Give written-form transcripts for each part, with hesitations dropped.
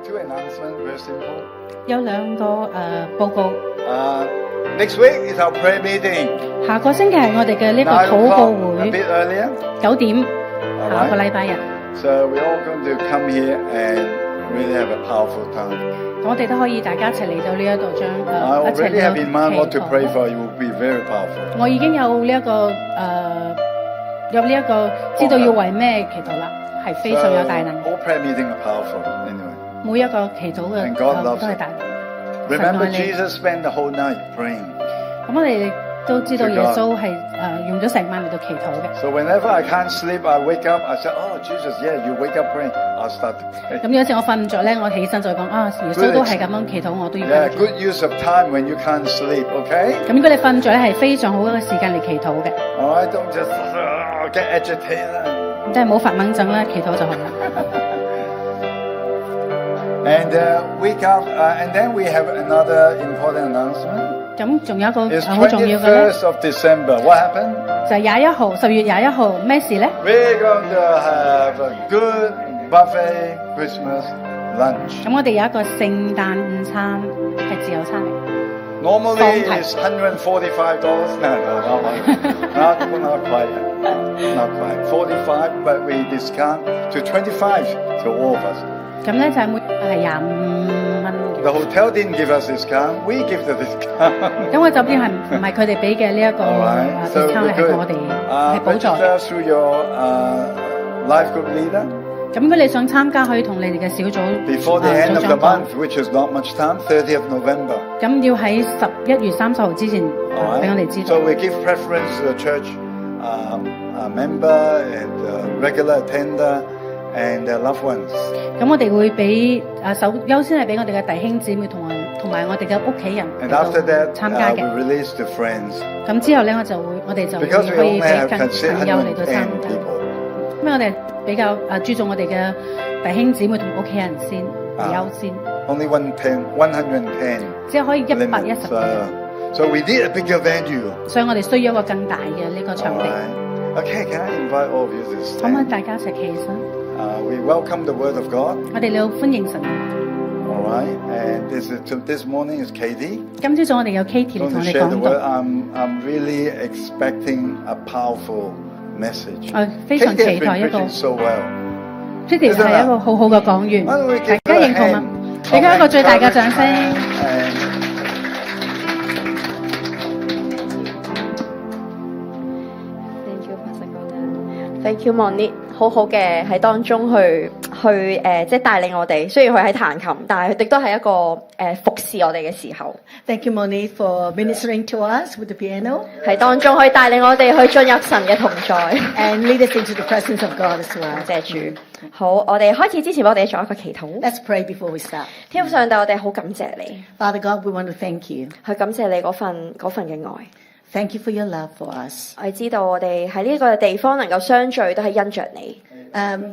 two announcements, very simple. 有兩個報告。Next week is our prayer meeting. 下個星期係我哋嘅呢個 9 禱告 o'clock, a 會 bit earlier. ，9點， All 下個 right. 禮拜日。 So we're all going to come here and really have a powerful time. 我哋都可以大家一齊嚟到呢一度將I 一齊 already have in mind 嚟 what to 到 pray 祈禱。 for. You will be very powerful. 我已經有呢、一個有呢一個知道要為咩祈禱啦，係非常有大能。 So, all prayer meetings are powerful anyway. 每一個祈禱嘅 And God 都 loves 係 it. 大能。 Remember 神愛你。 Jesus spent the whole night praying. 咁我哋都知道 To 耶 God. 穌係用咗成晚嚟到祈禱嘅。 So whenever I can't sleep, I wake up. I say, "Oh Jesus, yeah, you wake up praying." I'll start to pray. 咁有時我瞓唔着咧，我起身就會講啊，耶穌都係咁樣祈禱，我都要 Yeah, 跟住。 good use of time when you can't sleep. Okay. 咁如果你瞓着咧，係非常好嘅時間嚟祈禱嘅， All right, don't just get agitated. 即係冇發猛症啦，祈禱就好啦。 And and then we have another important announcement. 咁仲有一個 It's 好重要嘅咧， 21st of December. What happened? 就係10月21號咩事咧？ We're going to have a good buffet Christmas lunch. 咁我哋有一個聖誕午餐係自由餐嚟， Normally Phone it's $145. Not quite. Not quite. 45, but we discount to 25 to all of us. 咁咧就係每係25蚊 The 嘅。 hotel didn't give us discount. We give the discount. 咁個酒店係唔係佢哋俾嘅呢一個 All right. So discount we're 係我哋 good. 係補助嘅。 Register through your life group leader 咁如果你想參加，可以同你哋嘅小組 before the end 組 of the 長講。 month, which is not much time, 30th of November. 咁要喺11月30號之前 All 俾我 right. 哋知道。 So we give preference to the church member and regular attender and their loved ones. 咁我哋會俾優先係俾我哋嘅弟兄姊妹同埋我哋嘅屋企人 And 嚟到 after that, 參加 we 嘅。 release the friends 咁之後咧，我哋就 because 可 we 以 only 俾 have 更朋友嚟到參 110加。 people. 因為我哋比較注重我哋嘅弟兄姊妹同屋企人先優先， Only 110. 只係可以110 limits. 個人， So we need a bigger venue. 所以我哋需要一個更大嘅呢個 All 場地。 right. Okay, can I invite all of you to 可唔可以 stand? 大家一齊企起身？ We welcome the word of God. 我哋要歡迎神。 All right. And this morning is Katie. 今朝早我哋有 Katie 嚟 Going 同 to 我哋 share the 講 word. 道， I'm really expecting a powerful message. 我非常 Katie has 期待 been 一個 preaching so well. Katie 係一個好好嘅講員， Why don't we 大 give 家 her a 認同嗎 hand？俾佢一個最大嘅掌聲。 And Thank you, Pastor Gordon. Thank you, Monique。好好嘅喺當中去即係帶領我哋。雖然佢喺彈琴，但係佢亦都係一個服侍我哋嘅時候， Thank you, Monique, for ministering to us with the piano 喺當中可以帶領我哋去進入神嘅同在。 and lead us into the presence of God as well. 謝主。好，我哋開始之前，我哋做一個祈禱。 Let's pray before we start. 天父上帝，我哋好感謝你， Father God, we want to thank you. 去感謝你嗰份嘅愛。 Thank you for your love for us. 我哋知道我哋喺呢個地方能夠相聚，都係因着你。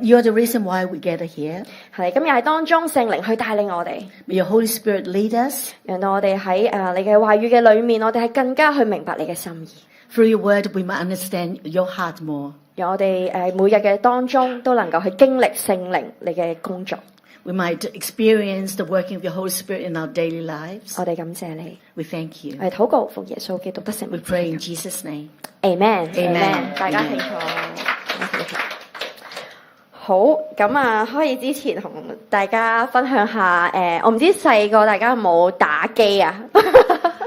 You are the reason why we gather here. 係今日喺當中，聖靈去帶領我哋， May your Holy Spirit lead us. 讓到我哋喺你嘅話語嘅裏面，我哋係更加去明白你嘅心意。 Through your word, we might understand your heart more. 讓我哋每日嘅當中都能夠去經歷聖靈你嘅工作。 We might experience the working of your Holy Spirit in our daily lives. 我哋感謝你， We thank you. 我哋禱告奉耶穌基督得勝 We pray in Jesus' name. Amen。 Amen 大家請坐。好，咁啊，開始之前同大家分享下，我唔知細個大家有冇打機啊？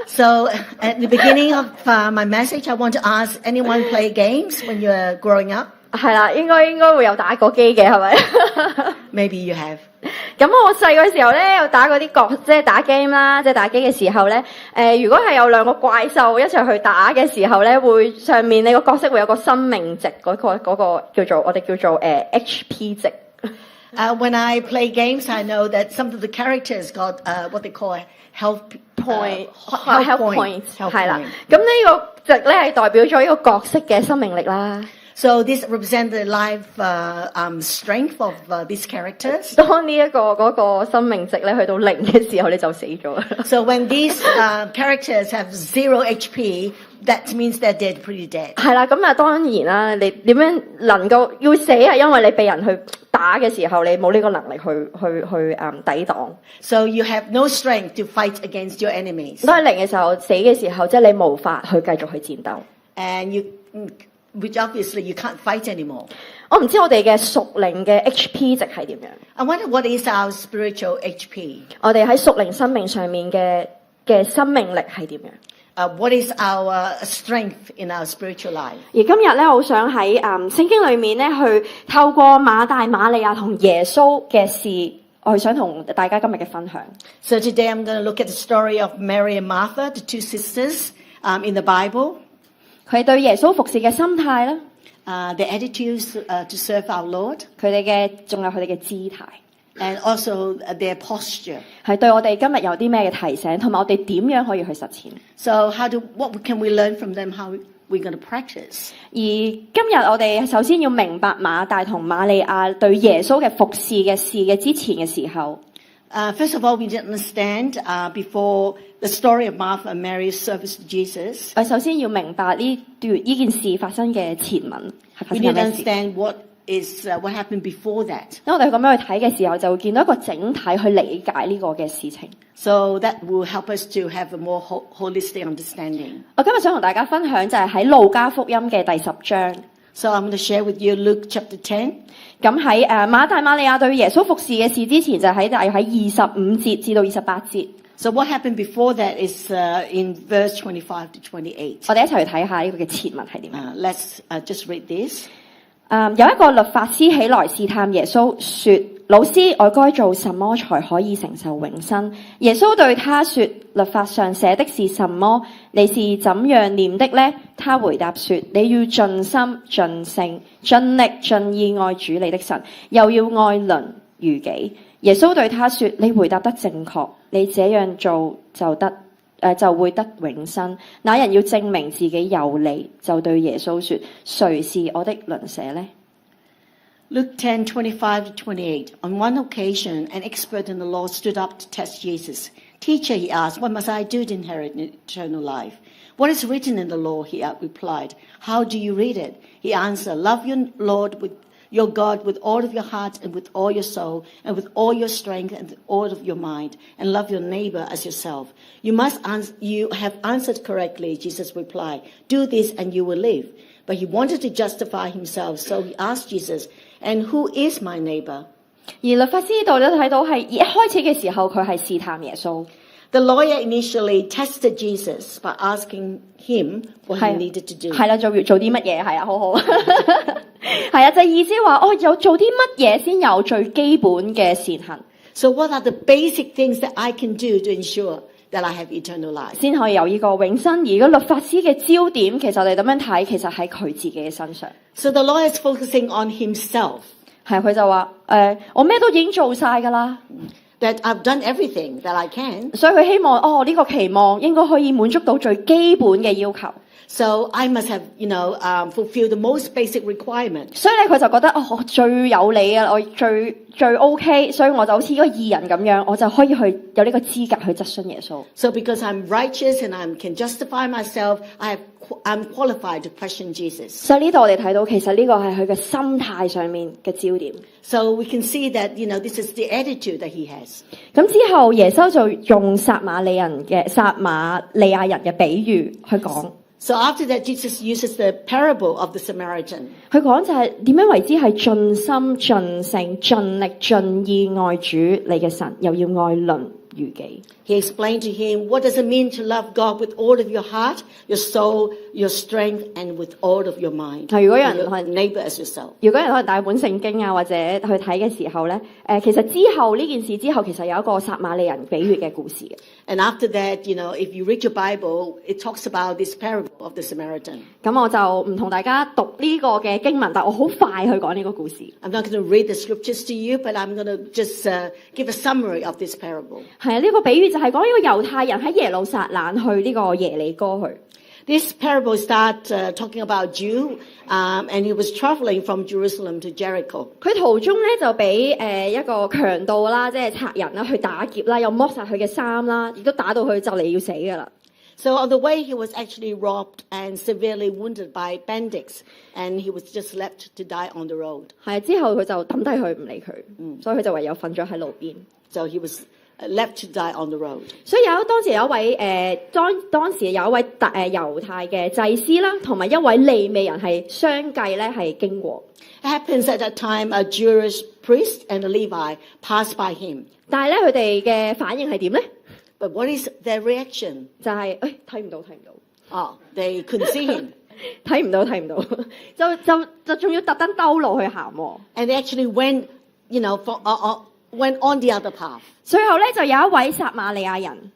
So, at the beginning of my message, I want to ask anyone play games when you were growing up? 係啦，應該會有打過機嘅，係咪？ Maybe you have. 咁我細個時候咧，有打嗰啲即係打 game 啦，即係打機嘅時候咧，如果係有兩個怪獸一齊去打嘅時候咧，會上面你個角色會有個生命值，嗰個叫做我哋叫做HP 值。When I play games, I know that some of the characters got what they call health point health point health 係啦 point.，咁呢個值咧係代表咗呢個角色嘅生命力啦。So this represents the life strength of these characters. 當呢一個嗰個生命值咧去到0嘅時候，你就死咗啦。So when these characters have 0 HP, that means that they're pretty dead. 係啦，咁啊當然啦，你點樣能夠要死係因為你被人去打嘅時候，你冇呢個能力去抵擋。So you have no strength to fight against your enemies. 當係0嘅時候，死嘅時候，即係你無法去繼續去戰鬥。And which obviously you can't fight anymore. 我唔知我哋嘅屬靈嘅 HP 值係點樣。I wonder what is our spiritual HP? 我哋喺屬靈生命上面嘅生命力係點樣？ What is our strength in our spiritual life? 而今日咧，我好想喺聖經裏面咧，去透過馬大、馬利亞同耶穌嘅事，我係想同大家今日嘅分享。So today I'm going to look at the story of Mary and Martha, the two sisters in the Bible. 佢對耶穌服侍嘅心態啦， Their attitudes to serve our Lord, 佢哋嘅仲有佢哋嘅姿態， and also their posture. 係對我哋今日有啲咩嘅提醒，同埋我哋點樣可以去實踐。So what can we learn from them? How we're going to practice? 而今日我哋首先要明白馬大同馬利亞對耶穌嘅服侍嘅事嘅之前嘅時候， First of all, we didn't understand before the story of Martha and Mary's service to Jesus. 我首先要明白呢件事發生嘅前文係發 We 生緊 didn't 咩事。 understand what happened before that. 當我哋咁樣去睇嘅時候，就會見到一個整體去理解呢個嘅事情。 So that will help us to have a more holistic understanding. 我今日想同大家分享就係喺路加福音嘅第10章。 So I'm going to share with you Luke chapter 10. 咁喺馬大馬利亞對耶穌服侍嘅事之前，就喺大約喺25節至到28節。 So what happened before that is in verse 25 to 28. 我哋一齊去睇下呢個嘅前文係點樣。 Let's just read this. 有一個律法師起來試探耶穌，說：老師，我該做什麼才可以承受永生？耶穌對他說：律法上寫的是什麼？你是怎樣念的呢？他回答說：你要盡心、盡性、盡力、盡意愛主你的神，又要愛鄰如己。耶穌對他說：你回答得正確，你這樣做就會得永生。那人要證明自己有理，就對耶穌說：誰是我的鄰舍呢？ Luke 10:25 to 28. On one occasion, an expert in the law stood up to test Jesus. Teacher, he asked, what must I do to inherit eternal life? What is written in the law? He replied. How do you read it? He answered, love your Lord your God with all of your heart and with all your soul and with all your strength and all of your mind, and love your neighbor as yourself. You have answered correctly, Jesus replied. Do this and you will live. But he wanted to justify himself, so he asked Jesus, and who is my neighbor? 而律法師呢度咧睇到係一開始嘅時候，佢係試探耶穌。 The lawyer initially tested Jesus by asking him what he needed to do. 係啦，做啲乜嘢？係啊，好好。係啊，就意思話，有做啲乜嘢先有最基本嘅善行， So what are the basic things that I can do to ensure that I have eternal life? 先可以有呢個永生。而個律法師嘅焦點，其實我哋咁樣睇，其實喺佢自己嘅身上。 So the lawyer is focusing on himself. 係佢就話：我咩都已經做晒㗎啦。 That I've done everything that I can. 所以佢希望呢個期望應該可以滿足到最基本嘅要求。 So I must have, fulfilled the most basic requirement. 所以咧，佢就覺得我最有理啊，我最 OK， 所以我就好似一個義人咁樣，我就可以去有呢個資格去質詢耶穌。 So because I'm righteous and I can justify myself, I'm qualified to question Jesus. 所以呢度我哋睇到，其實呢個係佢嘅心態上面嘅焦點。 So we can see that, this is the attitude that he has. 咁之後，耶穌就用撒瑪利亞人嘅比喻去講。 So after that, Jesus uses the parable of the Samaritan. 佢講就係點樣為之係盡心、盡性、盡力、盡意愛主你嘅神，又要愛鄰如己。 He explained to him, what does it mean to love God with all of your heart, your soul, your strength, and with all of your mind? 如果有人 Your neighbor as yourself. 如果有人可能帶本聖經啊，或者去睇嘅時候咧，其實之後呢件事之後，其實有一個撒瑪利人比喻嘅故事嘅。 And after that, if you read your Bible, it talks about this parable of the Samaritan. 咁我就唔同大家讀呢個嘅經文，但我好快去講呢個故事。 I'm not going to read the scriptures to you, but I'm going to just give a summary of this parable. 係啊，呢個比喻就係講呢個猶太人喺耶路撒冷去呢個耶利哥去。This parable starts talking about Jew, and he was traveling from Jerusalem to Jericho. 佢途中咧就俾一個強盜啦，即係賊人啦，去打劫啦，又剝晒佢嘅衫啦，亦都打到佢就嚟要死噶啦。So on the way, he was actually robbed and severely wounded by bandits, and he was just left to die on the road. 係之後佢就抌低佢唔理佢，所以佢就唯有瞓咗喺路邊。So he was left to die on the road. 所以當時有一位當時有一位猶太嘅祭司啦，同埋一位利未人係相繼咧係經過。It happens at that time a Jewish priest and a Levi passed by him. 但係咧佢哋嘅反應係點咧？ But what is their reaction? 就係睇唔到。Oh, they couldn't see him. 睇唔到，就仲要特登兜路去行喎。And they actually went, went on the other path. 最後咧就有一位撒瑪利亞人。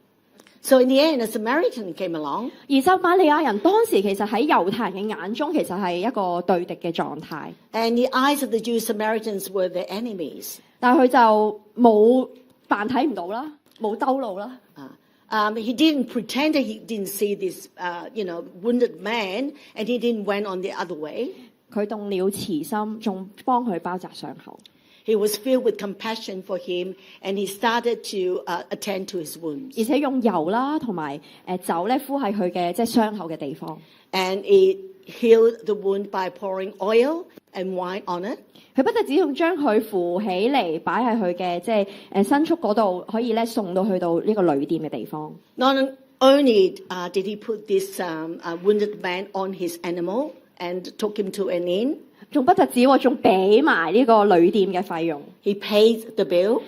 So in the end, a Samaritan came along. 而撒瑪利亞人當時其實喺猶太人嘅眼中，其實係一個對敵嘅狀態。And the eyes of the Jews, Samaritans were their enemies. 但係佢就冇扮睇唔到啦，冇兜路啦。He didn't pretend that he didn't see this, wounded man, and he didn't went on the other way. 佢動了慈心，仲幫佢包紮傷口。He was filled with compassion for him, and he started to attend to his wounds. 而且用油啦同埋酒咧敷喺佢嘅即係傷口嘅地方。And he healed the wound by pouring oil and wine on it. 佢不單止用將佢扶起嚟擺喺佢嘅即係牲畜嗰度，可以咧送到去到呢個旅店嘅地方。Not only did he put this wounded man on his animal and took him to an inn. 仲不特止喎，仲俾埋呢個旅店嘅費用。He paid the bill.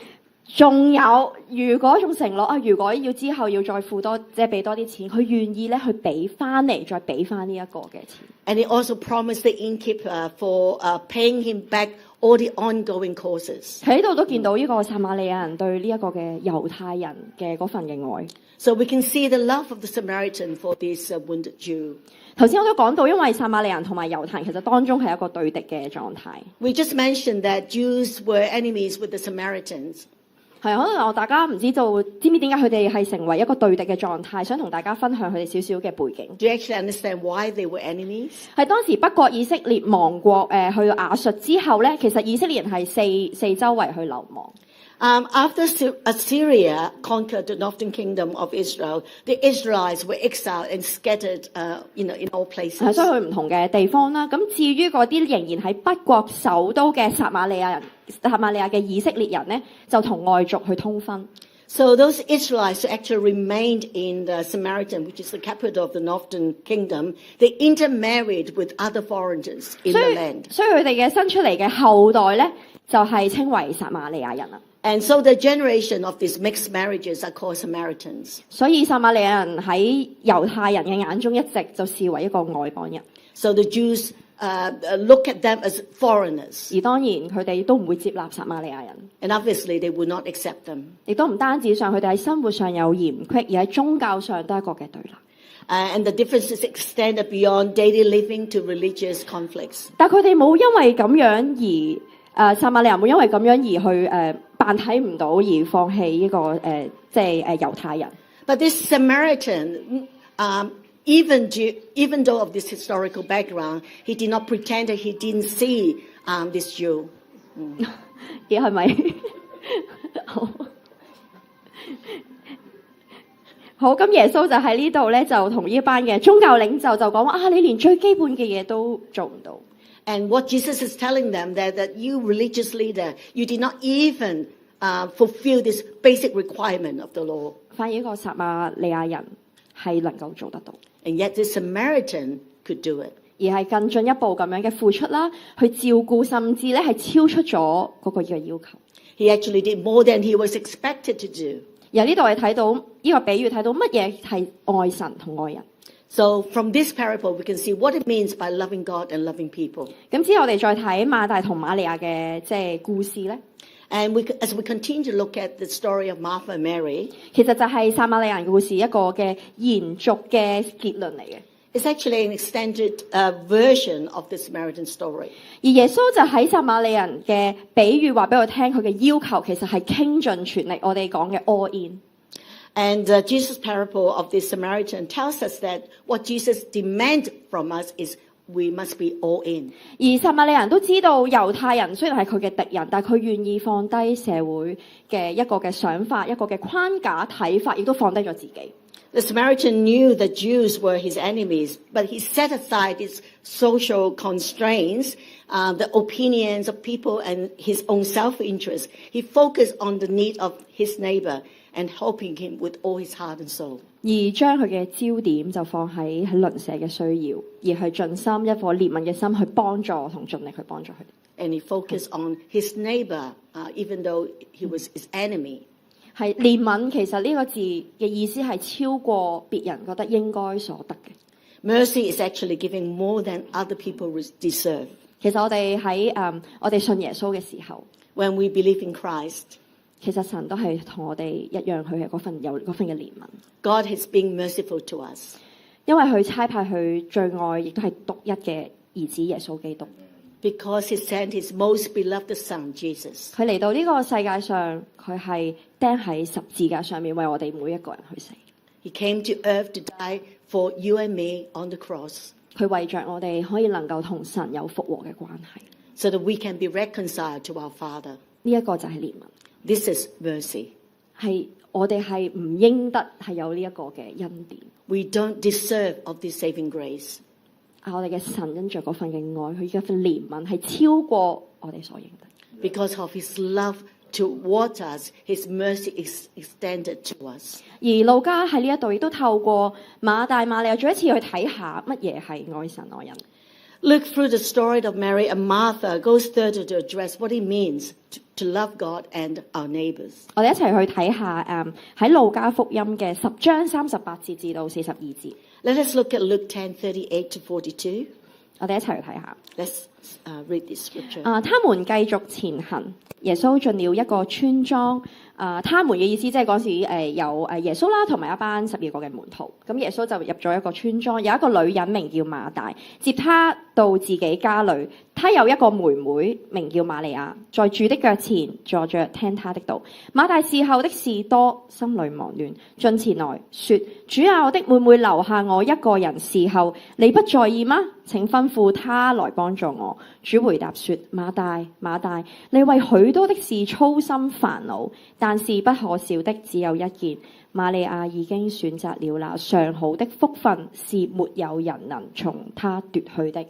仲有，如果仲承諾如果要之後要再付多，即係俾多啲錢，佢願意咧去俾翻嚟，再俾翻呢一個嘅錢。And he also promised the innkeeper for paying him back all the ongoing costs. 喺度都見到呢個撒瑪利亞人對呢一個嘅猶太人嘅嗰份嘅愛。So we can see the love of the Samaritan for this wounded Jew. 頭先我都講到，因為撒瑪利亞人同埋猶太人其實當中係一個對敵嘅狀態。We just mentioned that Jews were enemies with the Samaritans. 係可能大家唔知道，知唔知點解佢哋係成為一個對敵嘅狀態？想同大家分享佢哋少少嘅背景。Do you actually understand why they were enemies? 係當時北國以色列亡國去亞述之後咧，其實以色列人係四周圍去流亡。After Assyria conquered the northern kingdom of Israel, the Israelites were exiled and scattered, in all places. 所以去唔同嘅地方啦。咁至於嗰啲仍然喺北國首都嘅撒瑪利亞嘅以色列人咧，就同外族去通婚。So those Israelites who actually remained in the Samaritan, which is the capital of the northern kingdom, they intermarried with other foreigners in the land. 所以佢哋嘅生出嚟嘅後代咧，就係稱為撒瑪利亞人啦。And so the generation of these mixed marriages are called Samaritans. 所以撒瑪利亞人喺猶太人嘅眼中一直就視為一個外邦人。So the Jews look at them as foreigners. 而當然佢哋都唔會接納撒瑪利亞人。And obviously they would not accept them. 亦都唔單止上佢哋喺生活上有嫌隙，而喺宗教上都係一個嘅對立。And the differences extended beyond daily living to religious conflicts. 但佢哋冇因為咁樣而撒瑪利亞人冇因為咁樣而去扮睇唔到而放棄呢個猶太人。But this Samaritan, even though of this historical background, he did not pretend that he didn't see this Jew. 係咪？好，咁耶穌就喺呢度咧，就同呢班嘅宗教領袖就講話你連最基本嘅嘢都做唔到。And what Jesus is telling them that you religious leader, you did not even fulfill this basic requirement of the law. 反而一個撒瑪利亞人係能夠做得到。And yet the Samaritan could do it. 而係更進一步咁樣嘅付出啦，去照顧，甚至咧係超出咗嗰個嘅要求。He actually did more than he was expected to do. 而呢度係睇到呢個比喻，睇到乜嘢係愛神同愛人。So from this parable, we can see what it means by loving God and loving people. 咁之後我哋再睇馬大同瑪利亞嘅故事咧。And as we continue to look at the story of Martha and Mary, 其實就係撒瑪利亞人嘅故事一個嘅延續嘅結論嚟嘅。it's actually an extended version of the Samaritan story. 而耶穌就喺撒瑪利亞人嘅比喻話俾我聽，佢嘅要求其實係傾盡全力，我哋講嘅 all in。And Jesus' parable of the Samaritan tells us that what Jesus demands from us is we must be all in. 而撒瑪利人都知道猶太人雖然係佢嘅敵人，但係佢願意放低社會嘅一個嘅想法、一個嘅框架睇法，亦都放低咗自己。The Samaritan knew that Jews were his enemies, but he set aside his social constraints, the opinions of people, and his own self-interest. He focused on the need of his neighbor and helping him with all his heart and soul. 而將佢嘅焦點就放喺鄰舍嘅需要，而去盡心一顆憐憫嘅心去幫助同盡力去幫助佢哋。And he focused on his neighbor, even though he was his enemy. 係憐憫，其實呢個字嘅意思係超過別人覺得應該所得嘅。Mercy is actually giving more than other people deserve. 其實我哋喺我哋信耶穌嘅時候， When we believe in Christ, 其實神都係同我哋一樣，佢係嗰份有嗰份嘅憐憫。God has been merciful to us. 因為佢差派佢最愛，亦都係獨一嘅兒子耶穌基督。Because he sent his most beloved son, Jesus. 佢嚟到呢個世界上，佢係釘喺十字架上面，為我哋每一個人去死。He came to earth to die for you and me on the cross, 佢為着我哋可以能夠同神有復和嘅關係。so that we can be reconciled to our Father. 呢一個就係憐憫， This is mercy. 係我哋係唔應得係有呢一個嘅恩典。 We don't deserve of this saving grace. 我哋嘅神因着嗰份嘅愛，佢嘅份憐憫係超過我哋所應得。 Because of his love towards us, his mercy is extended to us. 而路加喺呢一度亦都透過馬大馬利亞再一次去睇下乜嘢係愛神愛人。Look through the story of Mary and Martha goes further to address what it means to love God and our neighbors. 我哋一齊去睇下喺路加福音嘅10章38節至到42節。Let us look at Luke 10:38 to 42. 我哋一齊去睇下。 Let's read this scripture. 他們繼續前行，耶穌進了一個村莊。他們嘅意思即係嗰時有耶穌啦，同埋一班12個嘅門徒。咁耶穌就入咗一個村莊，有一個女人名叫馬大，接他到自己家裏。他有一個妹妹名叫瑪利亞，在主的腳前坐着聽他的道。馬大伺候的事多，心裏忙亂，進前來說：主啊，我的妹妹留下我一個人伺候，你不在意嗎？請吩咐他來幫助我。主回答說：馬大，馬大，你為許多的事操心煩惱，但是不可少的只有一件。瑪利亞已經選擇了那上好的福分，是沒有人能從他奪去的。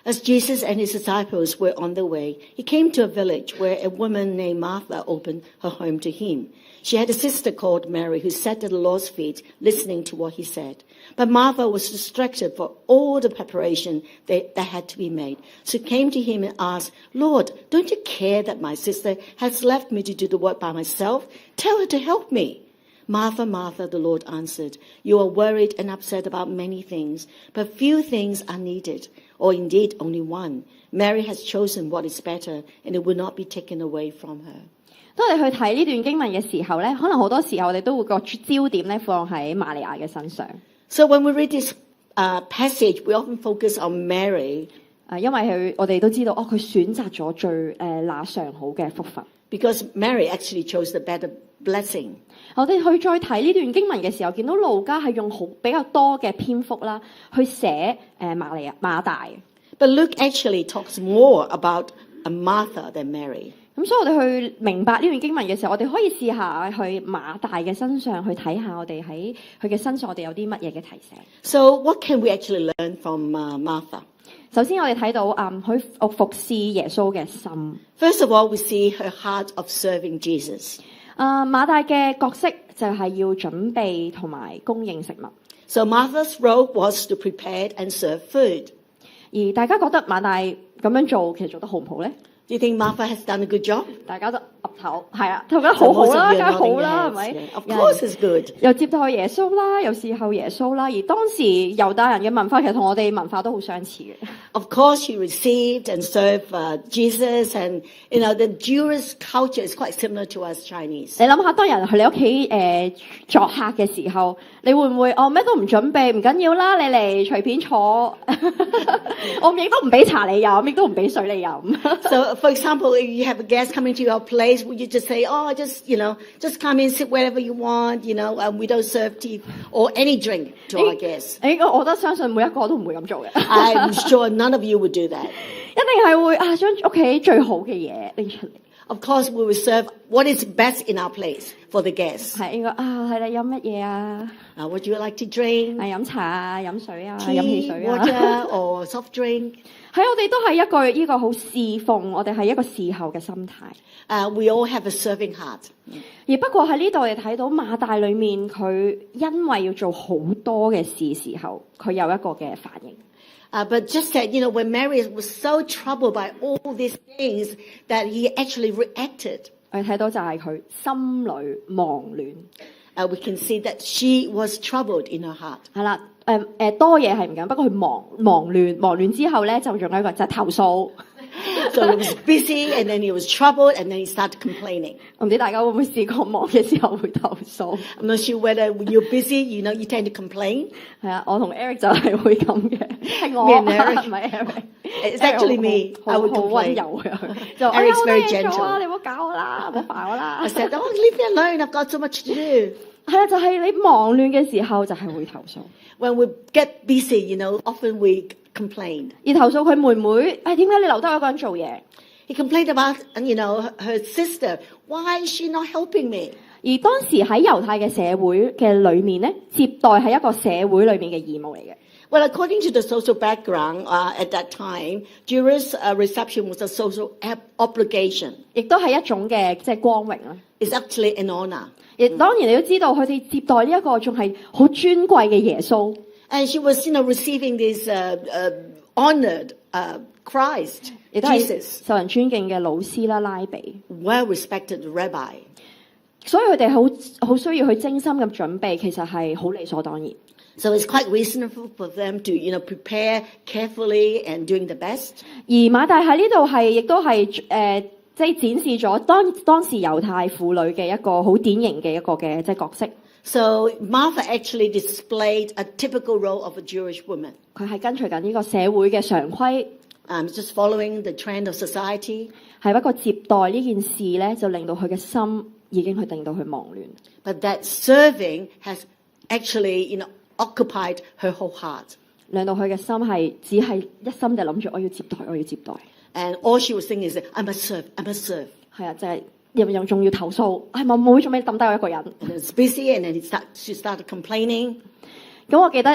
As Jesus and his disciples were on the way, he came to a village where a woman named Martha opened her home to him. She had a sister called Mary who sat at the Lord's feet listening to what he said. But Martha was distracted for all the preparation that had to be made. So she came to him and asked, Lord, don't you care that my sister has left me to do the work by myself? Tell her to help me. Martha, Martha, the Lord answered, you are worried and upset about many things, but few things are needed, or indeed only one. Mary has chosen what is better, and it will not be taken away from her. 當我哋去睇呢段經文嘅時候咧，可能好多時候我哋都會個焦點咧放喺瑪利亞嘅身上。So when we read this passage, we often focus on Mary. 因為我哋都知道，佢選擇咗最那上好嘅福分。Because Mary actually chose the better blessing. 我哋去再睇呢段經文嘅時候，見到路加係用比較多嘅篇幅啦，去寫馬大。But Luke actually talks more about Martha than Mary. 咁所以我哋去明白呢段經文嘅時候，我哋可以試下去馬大嘅身上去睇下，我哋喺佢嘅身上，我哋有啲乜嘢嘅提醒。So what can we actually learn from Martha? 首先我哋睇到佢服侍耶穌嘅心。First of all, we see her heart of serving Jesus. 馬大嘅角色就係要準備同埋供應食物。So Martha's role was to prepare and serve food. 而大家覺得馬大咁樣做，其實做得好唔好咧？ Do you think Martha has done a good job? 大家都岌頭，係啊，覺得好好啦，梗係好啦，係咪 Of course it's good. 又接待耶穌啦，又侍候耶穌啦。而當時猶大人嘅文化其實同我哋文化都好相似嘅。Of course, she received and served Jesus, and the Jewish culture is quite similar to us Chinese. 你諗下，當人去你屋企作客嘅時候，你會唔會咩都唔準備，唔緊要啦，你嚟隨便坐，我亦都唔俾茶你飲，亦都唔俾水你飲。So, for example, if you have a guest coming to your place, would you just say, "Oh, just come in, sit wherever you want," we don't serve tea or any drink to our guests. 我都相信每一個都唔會咁做嘅。I'm sure none of you would do that. 一定係會將屋企最好嘅嘢拎出嚟。Of course, we will serve what is best in our place for the guests. 係應該係你飲乜嘢啊？ What do you like to drink? 係飲茶啊、飲水啊、飲汽 Tea, 水啊。 water, or soft drink? 喺我哋都係呢個好侍奉，我哋係一個侍候嘅心態。We all have a serving heart. 而不過喺呢度我哋睇到馬大裏面，佢因為要做好多嘅事時候，佢有一個嘅反應。But just that, when Mary was so troubled by all these things that he actually reacted. 我哋睇到就係佢心裏忙亂。We can see that she was troubled in her heart. 係啦，多嘢係唔緊，不過佢忙亂之後咧，就仲有一個就係投訴。So he was busy, and then he was troubled, and then he started complaining. 唔知大家會唔會試過忙嘅時候會投訴？ I'm not sure whether you're busy, you tend to complain. 係啊，我同 Eric 就係會咁嘅，係我 Me and Eric. 唔係 Eric。 It's actually me. I 好 would 溫 complain. 柔嘅佢，就 Eric's very 好多嘢做啊， gentle. 你唔好搞我啦，唔好煩我啦 I。said, "Oh, leave me alone. I've got so much to do." 係啊，就係你忙亂嘅時候就係會投訴， When we get busy, often we complain. 而投訴佢妹妹，點解你留低我一個人做嘢？ He complained about, her sister. Why is she not helping me? 而當時喺猶太嘅社會嘅裏面咧，接待係一個社會裏面嘅義務嚟嘅。Well, according to the social background at that time, Jewish reception was a social obligation. 亦都係一種嘅即係光榮啦。 It's actually an honor. 亦當然你都知道佢哋接待呢一個仲係好尊貴嘅耶穌， And she was, receiving this honored Christ, 亦都係 Jesus, 受人尊敬嘅老師啦、拉比。 well-respected rabbi. 所以佢哋好需要去精心咁準備，其實係好理所當然。 So it's quite reasonable for them to, prepare carefully and doing the best. 而馬大喺呢度亦都係即係展示咗當時猶太婦女嘅一個好典型嘅一個嘅即係角色。 So Martha actually displayed a typical role of a Jewish woman. 佢係跟隨緊呢個社會嘅常規， Just following the trend of society. 係不過接待呢件事咧，就令到佢嘅心已經去令到佢忙亂。 But that serving has actually, occupied her whole heart. 令到佢嘅心係只係一心就諗住我要接待，我要接待。 And all she was saying is, I must serve, I must serve. 係啊，就係又仲要投訴，係咪妹做咩抌低我一個人？ And it's busy, and then she started complaining. 咁我記得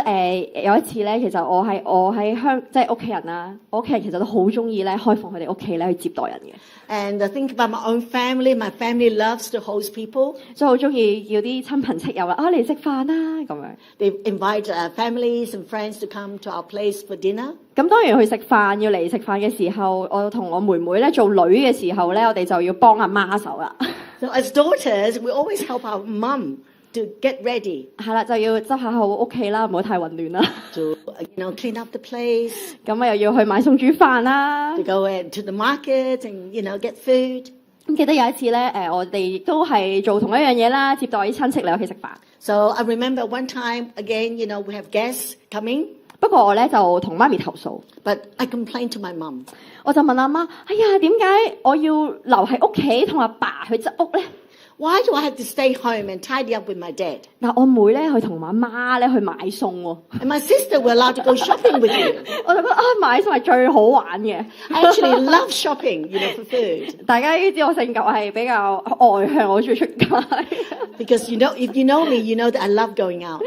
有一次咧，其實我喺即係屋企人啦，我屋企人其實都好中意咧開放佢哋屋企咧去接待人嘅， And I think about my own family. My family loves to host people. 所以好中意叫啲親朋戚友嚟食飯啦咁樣。 They invite families and friends to come to our place for dinner. 咁當然去食飯要嚟食飯嘅時候，我同我妹妹咧做女嘅時候咧，我哋就要幫阿媽手啦。 So as daughters, we always help our mum to get ready. 係啦，就要執下好屋企啦，唔好太混亂啦。 To clean up the place, 咁又要去買餸煮飯啦。 to go to the market and get food. 咁記得有一次咧，我哋都係做同一樣嘢啦，接待啲親戚嚟屋企食飯。 So I remember one time again, we have guests coming, 不過我咧就同媽咪投訴， but I complained to my mum. 我就問阿媽：哎呀，點解我要留喺屋企同阿爸去執屋咧？ Why do I have to stay home and tidy up with my dad? 嗱，我妹咧去同阿媽咧去買餸喎， And my sister were allowed to go shopping with you. 我就覺得買餸係最好玩嘅。 I actually love shopping, for food. 大家都知我性格係比較外向，我中意出街。咁 Because if you know me, you know that I love going out.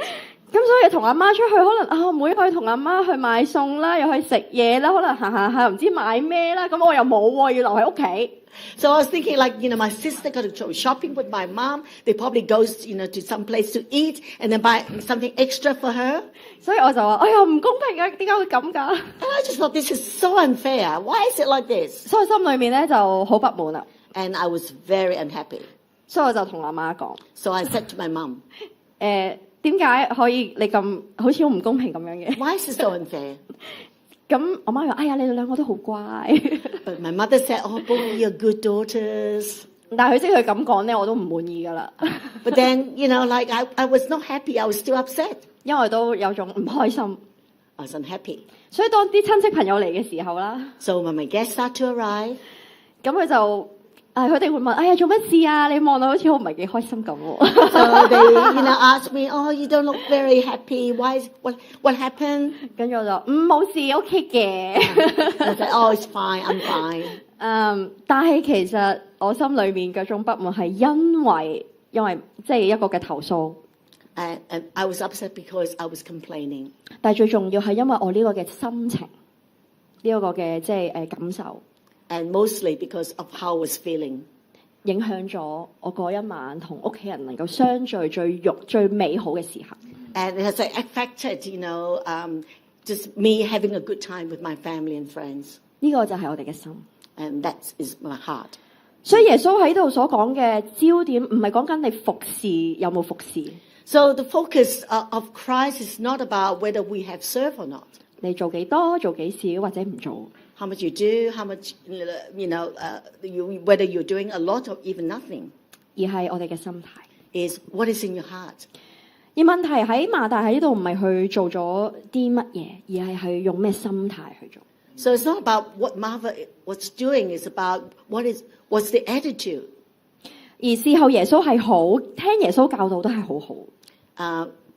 所以同阿媽出去，可能我妹可以同阿媽去買餸啦，又去食嘢啦，可能行下唔知買咩啦，咁我又冇喎，要留喺屋企。 So I was thinking my sister got to go shopping with my mom. They probably goes, to some place to eat and then buy something extra for her. 所以我就話：哎呀，唔公平啊！點解會咁㗎？ And I just thought this is so unfair. Why is it like this? 所以心裏面咧就好不滿啦。 And I was very unhappy. 所以我就同阿媽講： So I said to my mom, 點解可以你咁好似好唔公平咁樣嘅？ why is it so unfair? 咁我媽話：哎呀，你哋兩個都好乖。 But my mother said, oh, both of you are good daughters. 但係佢佢咁講咧，我都唔滿意噶啦， But then, like I was not happy. I was still upset. 因為都有種唔開心。 I was unhappy. 所以當啲親戚朋友嚟嘅時候啦， So when my guests start to arrive, 咁佢就佢哋會問：哎呀，做乜事啊？你望到好似好唔係幾開心咁喎。 so they, ask me, oh, you don't look very happy. What happened? 跟住我就冇事 ，OK 嘅。 I said, oh, it's fine. I'm fine. 但係其實我心裏面嗰種不滿係因為即係一個嘅投訴， And I was upset because I was complaining. 但係最重要係因為我呢個嘅心情，呢一個嘅即係感受， And mostly because of how I was feeling. 影響咗我嗰一晚同屋企人能夠相聚最美好嘅時刻。 And it has affected, just me having a good time with my family and friends. 呢個就係我哋嘅心。 And that is my heart. 所以耶穌喺度所講嘅焦點，唔係講緊你服侍有冇服侍， So the focus of Christ is not about whether we have served or not. 你做幾多做幾少或者唔做， How much you do, how much, whether you're doing a lot or even nothing, 而係我哋嘅心態。 is what is in your heart. 而問題喺馬大喺呢度唔係去做咗啲乜嘢，而係去用咩心態去做。 So it's not about what Martha was doing, it's about what's the attitude. 而事後耶穌係好聽耶穌教導都係好好，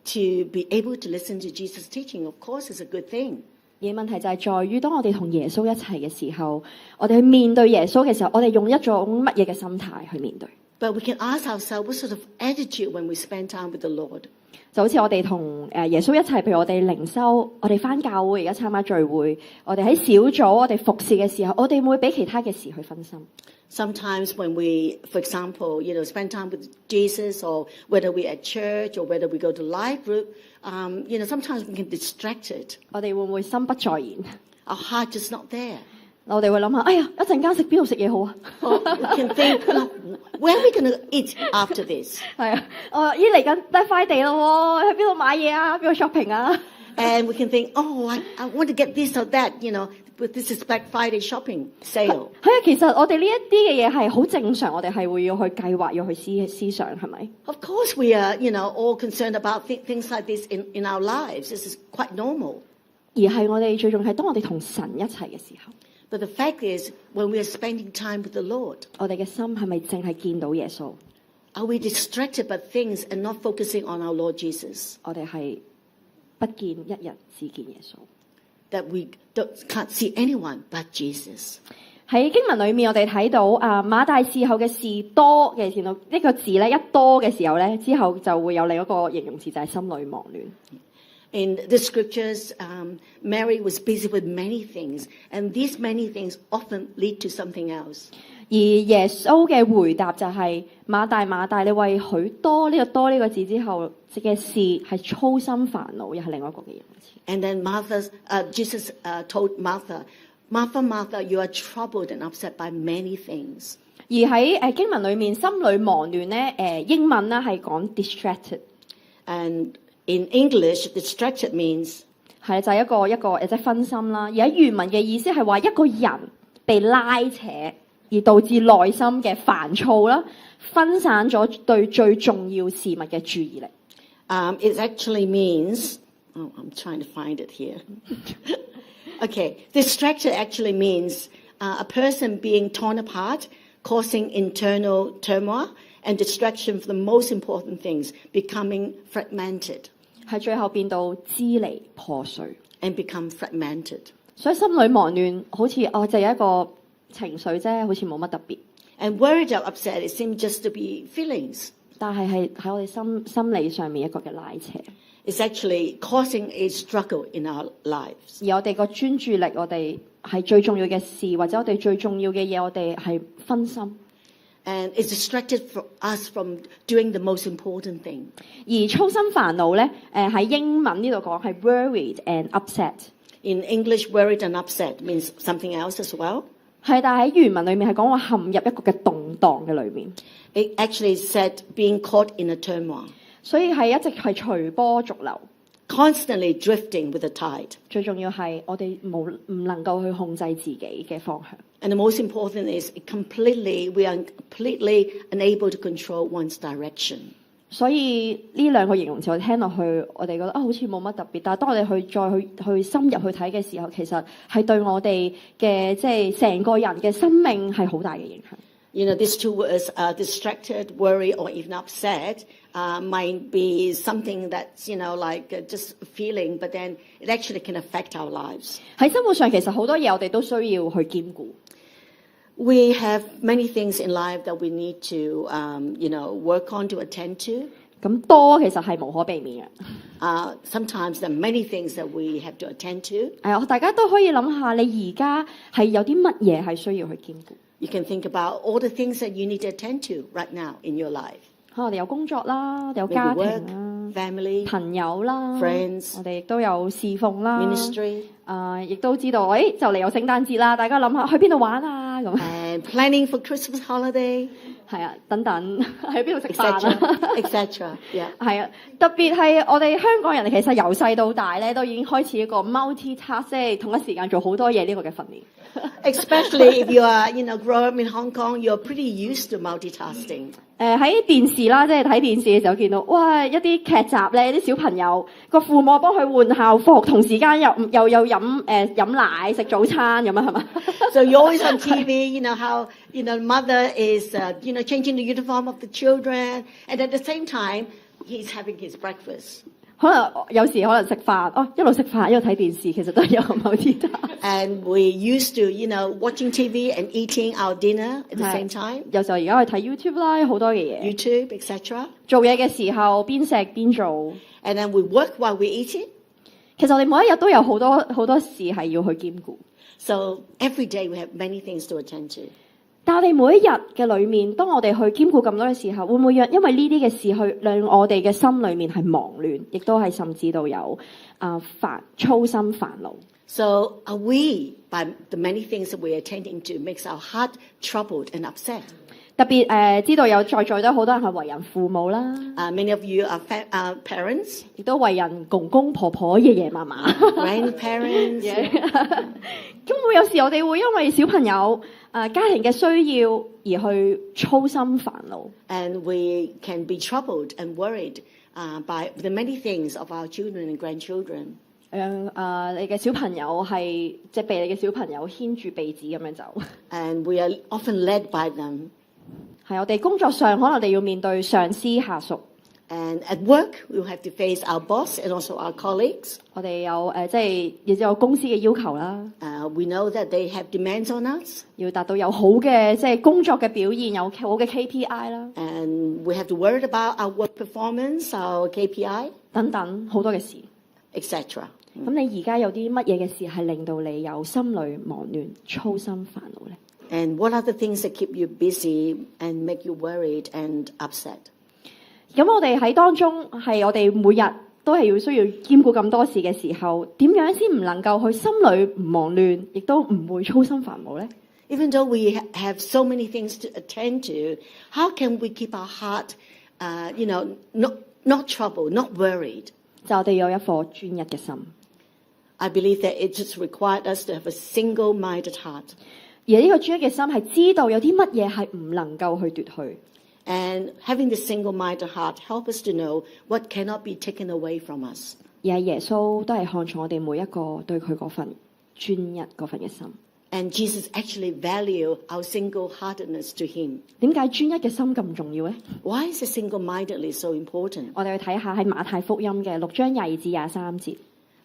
To be able to listen to Jesus' teaching, of course, is a good thing. 而問題就係在於，當我哋同耶穌一齊嘅時候，我哋去面對耶穌嘅時候，我哋用一種乜嘢嘅心態去面對？ But we can ask ourselves what sort of attitude when we spend time with the Lord. 就好似我哋同耶穌一齊，譬如我哋靈修，我哋返教會，而家參加聚會，我哋喺小組，我哋服侍嘅時候，我哋會俾其他嘅事去分心。 Sometimes when we, for example, spend time with Jesus, or whether we're at church, or whether we go to life group, sometimes we can distracted. 我哋會唔會心不在焉？ Our heart just not there. 我哋會諗下，哎呀，一陣間食邊度食嘢好啊？ Or we can think, where are we going to eat after this? 係啊，咦嚟緊Black Friday咯喎，喺邊度買嘢啊？邊度 shopping 啊？ And we can think, oh, I want to get this or that, but this is Black Friday shopping sale. 係啊，其實我哋呢一啲嘅嘢係好正常，我哋係會要去計劃，要去思想，係咪？ Of course, we are, all concerned about things like this in our lives. This is quite normal. 而係我哋最重要係當我哋同神一齊嘅時候， But the fact is, when we are spending time with the Lord, 我哋嘅心係咪淨係見到耶穌？ are we distracted by things and not focusing on our Lord Jesus? 我哋係不見一人，只見耶穌。 That we can't see anyone but Jesus. 喺經文裏面，我哋睇到馬大事後嘅事多嘅時候，呢個字咧一多嘅時候咧，之後就會有另一個形容詞，就係心裏忙亂。 In the scriptures, Mary was busy with many things, and these many things often lead to something else. 而耶穌嘅回答就係、馬大馬大，你為許多呢個多呢個字之後嘅事係操心煩惱，又係另外一個嘅形容詞。 And then Jesus told Martha, Martha, Martha, you are troubled and upset by many things. 而喺經文裏面，心裏忙亂咧，英文咧係講 distracted， And in English, distracted means 係就係一個即係分心啦。而喺原文嘅意思係話一個人被拉扯，而導致內心嘅煩躁啦，分散咗對最重要事物嘅注意力。it actually means, oh, I'm trying to find it here. Okay, distracted actually means a person being torn apart, causing internal turmoil and distraction from the most important things, becoming fragmented. 係最後變到支離破碎 and become fragmented. 所以心裏忙亂，好似就有一個情緒啫，好似冇乜特別。And worried or upset, it seems just to be feelings. 但係喺我哋心理上面一個嘅拉扯， It's actually causing a struggle in our lives. 而我哋個專注力，我哋係最重要嘅事，或者我哋最重要嘅嘢，我哋係分心。And it's distracted us from doing the most important thing. 而操心煩惱咧，喺英文呢度講係 worried and upset。 In English, worried and upset means something else as well. 係，但係喺原文裏面係講話陷入一個嘅動盪嘅裏面， It actually said being caught in a turmoil. 所以係一直係隨波逐流。constantly drifting with the tide. 最重要係我哋唔能夠去控制自己嘅方向。And the most important is we are completely unable to control one's direction. 所以呢兩個形容詞我哋聽落去，我哋覺得好似冇乜特別，但係當我哋去深入去睇嘅時候，其實係對我哋嘅即係成個人嘅生命係好大嘅影響。You know, these two words, distracted, worry, or even upset, might be something that's, like just a feeling, but then it actually can affect our lives. 喺生活上其實好多嘢我哋都需要去兼顧。We have many things in life that we need to, work on to attend to. 咁多其實係無可避免嘅。Sometimes there are many things that we have to attend to. 大家都可以諗下，你而家係有啲乜嘢係需要去兼顧？ You can think about all the things that you need to attend to right now in your life. 我哋有工作啦，有家 Maybe 庭 work, 啦， family, 朋友啦 friends, 我哋亦都有侍奉啦 ministry, 亦都知道，就嚟有聖誕節啦，大家諗下去邊度玩啊咁。 and planning for Christmas holiday, 係啊，等等喺邊度食飯 etc., 啊？ etc. Yeah. 係啊，特別係我哋香港人其實由細到大咧，都已經開始一個 multitask， 即係同一時間做好多嘢呢個嘅訓練。Especially if you are, grow up in Hong Kong, you're pretty used to multitasking. 喺電視啦，即係睇電視嘅時候見到，哇！一啲劇集咧，啲小朋友個父母幫佢換校服，同時間又飲奶食早餐咁樣係嘛？ So you're always on TV, how, mother is, changing the uniform of the children, and at the same time, he's having his breakfast. 可能有時可能食飯，一路食飯一路睇電視，其實都有某啲。And we used to, watching TV and eating our dinner at the same time. 有時候而家去睇 YouTube 啦，有好多嘅嘢。YouTube, etc. 做嘢嘅時候邊食邊做。And then we work while we're eating. 其實我哋每一日都有好多事係要去兼顧。So every day we have many things to attend to. 但我哋每一日嘅裏面，當我哋去兼顧咁多嘅時候，會唔會因為呢啲嘅事去令我哋嘅心裏面係忙亂，亦都係甚至到有操心煩惱。So are we, by the many things that we're attending to, makes our heart troubled and upset? 特別知道有在座都好多人係為人父母啦。Many of you are parents. 亦都為人公公婆婆、爺爺嫲嫲、grandparents. 咁會有時我哋會因為小朋友家庭嘅需要而去操心煩惱。And we can be troubled and worried by the many things of our children and grandchildren. 你嘅小朋友係即係被你嘅小朋友牽住鼻子咁樣走。And we are often led by them. 係我哋工作上可能我哋要面對上司下屬。And at work, we will have to face our boss and also our colleagues. 我哋有即係亦都有公司嘅要求啦。We know that they have demands on us. 要達到有好嘅即係工作嘅表現，有好嘅 KPI 啦。And we have to worry about our work performance, our KPI. 等等好多嘅事 etc. 咁你而家有啲乜嘢嘅事係令到你有心裏忙亂、操心煩惱咧？ And what are the things that keep you busy and make you worried and upset? 咁我哋喺當中係我哋每日都係需要兼顧咁多事嘅時候，點樣先唔能夠去心裏唔忙亂，亦都唔會操心煩惱咧？ Even though we have so many things to attend to, how can we keep our heart, not troubled, not worried? 就我哋有一顆專一嘅心。I believe that it just required us to have a single-minded heart. 而呢個專一嘅心係知道有啲乜嘢係唔能夠去奪去。And having the single-minded heart help us to know what cannot be taken away from us. 而係耶穌都係看重我哋每一個對佢嗰份專一嗰份嘅心。And Jesus actually value our single-heartedness to him. 點解專一嘅心咁重要咧？ Why is the single-mindedly so important? 我哋去睇下喺馬太福音嘅6章22至23節。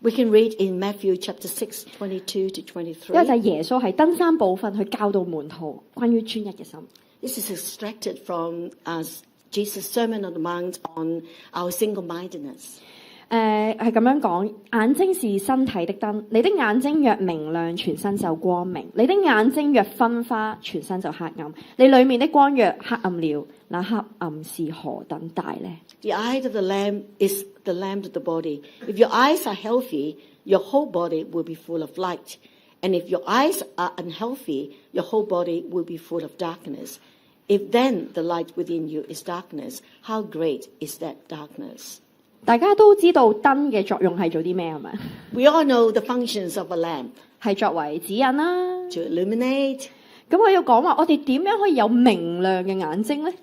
We can read in Matthew chapter 6, 22 to 23. 因為就係耶穌係登山寶訓去教導門徒關於專一嘅心。This is extracted from Jesus' Sermon on the Mount on our single-mindedness. 係咁樣講，眼睛是身體的燈，你的眼睛若明亮，全身就光明；你的眼睛若昏花，全身就黑暗。你裏面的光若黑暗了，那黑暗是何等大呢？ The eye of the lamp is the lamp of the body. If your eyes are healthy, your whole body will be full of light. And if your eyes are unhealthy, your whole body will be full of darkness. If then the light within you is darkness, how great is that darkness? 大家都知道燈嘅作用係做啲咩係咪？ We all know the functions of a lamp 係作為指引啦。 to illuminate. 咁我要講話，我哋點樣可以有明亮嘅眼睛咧？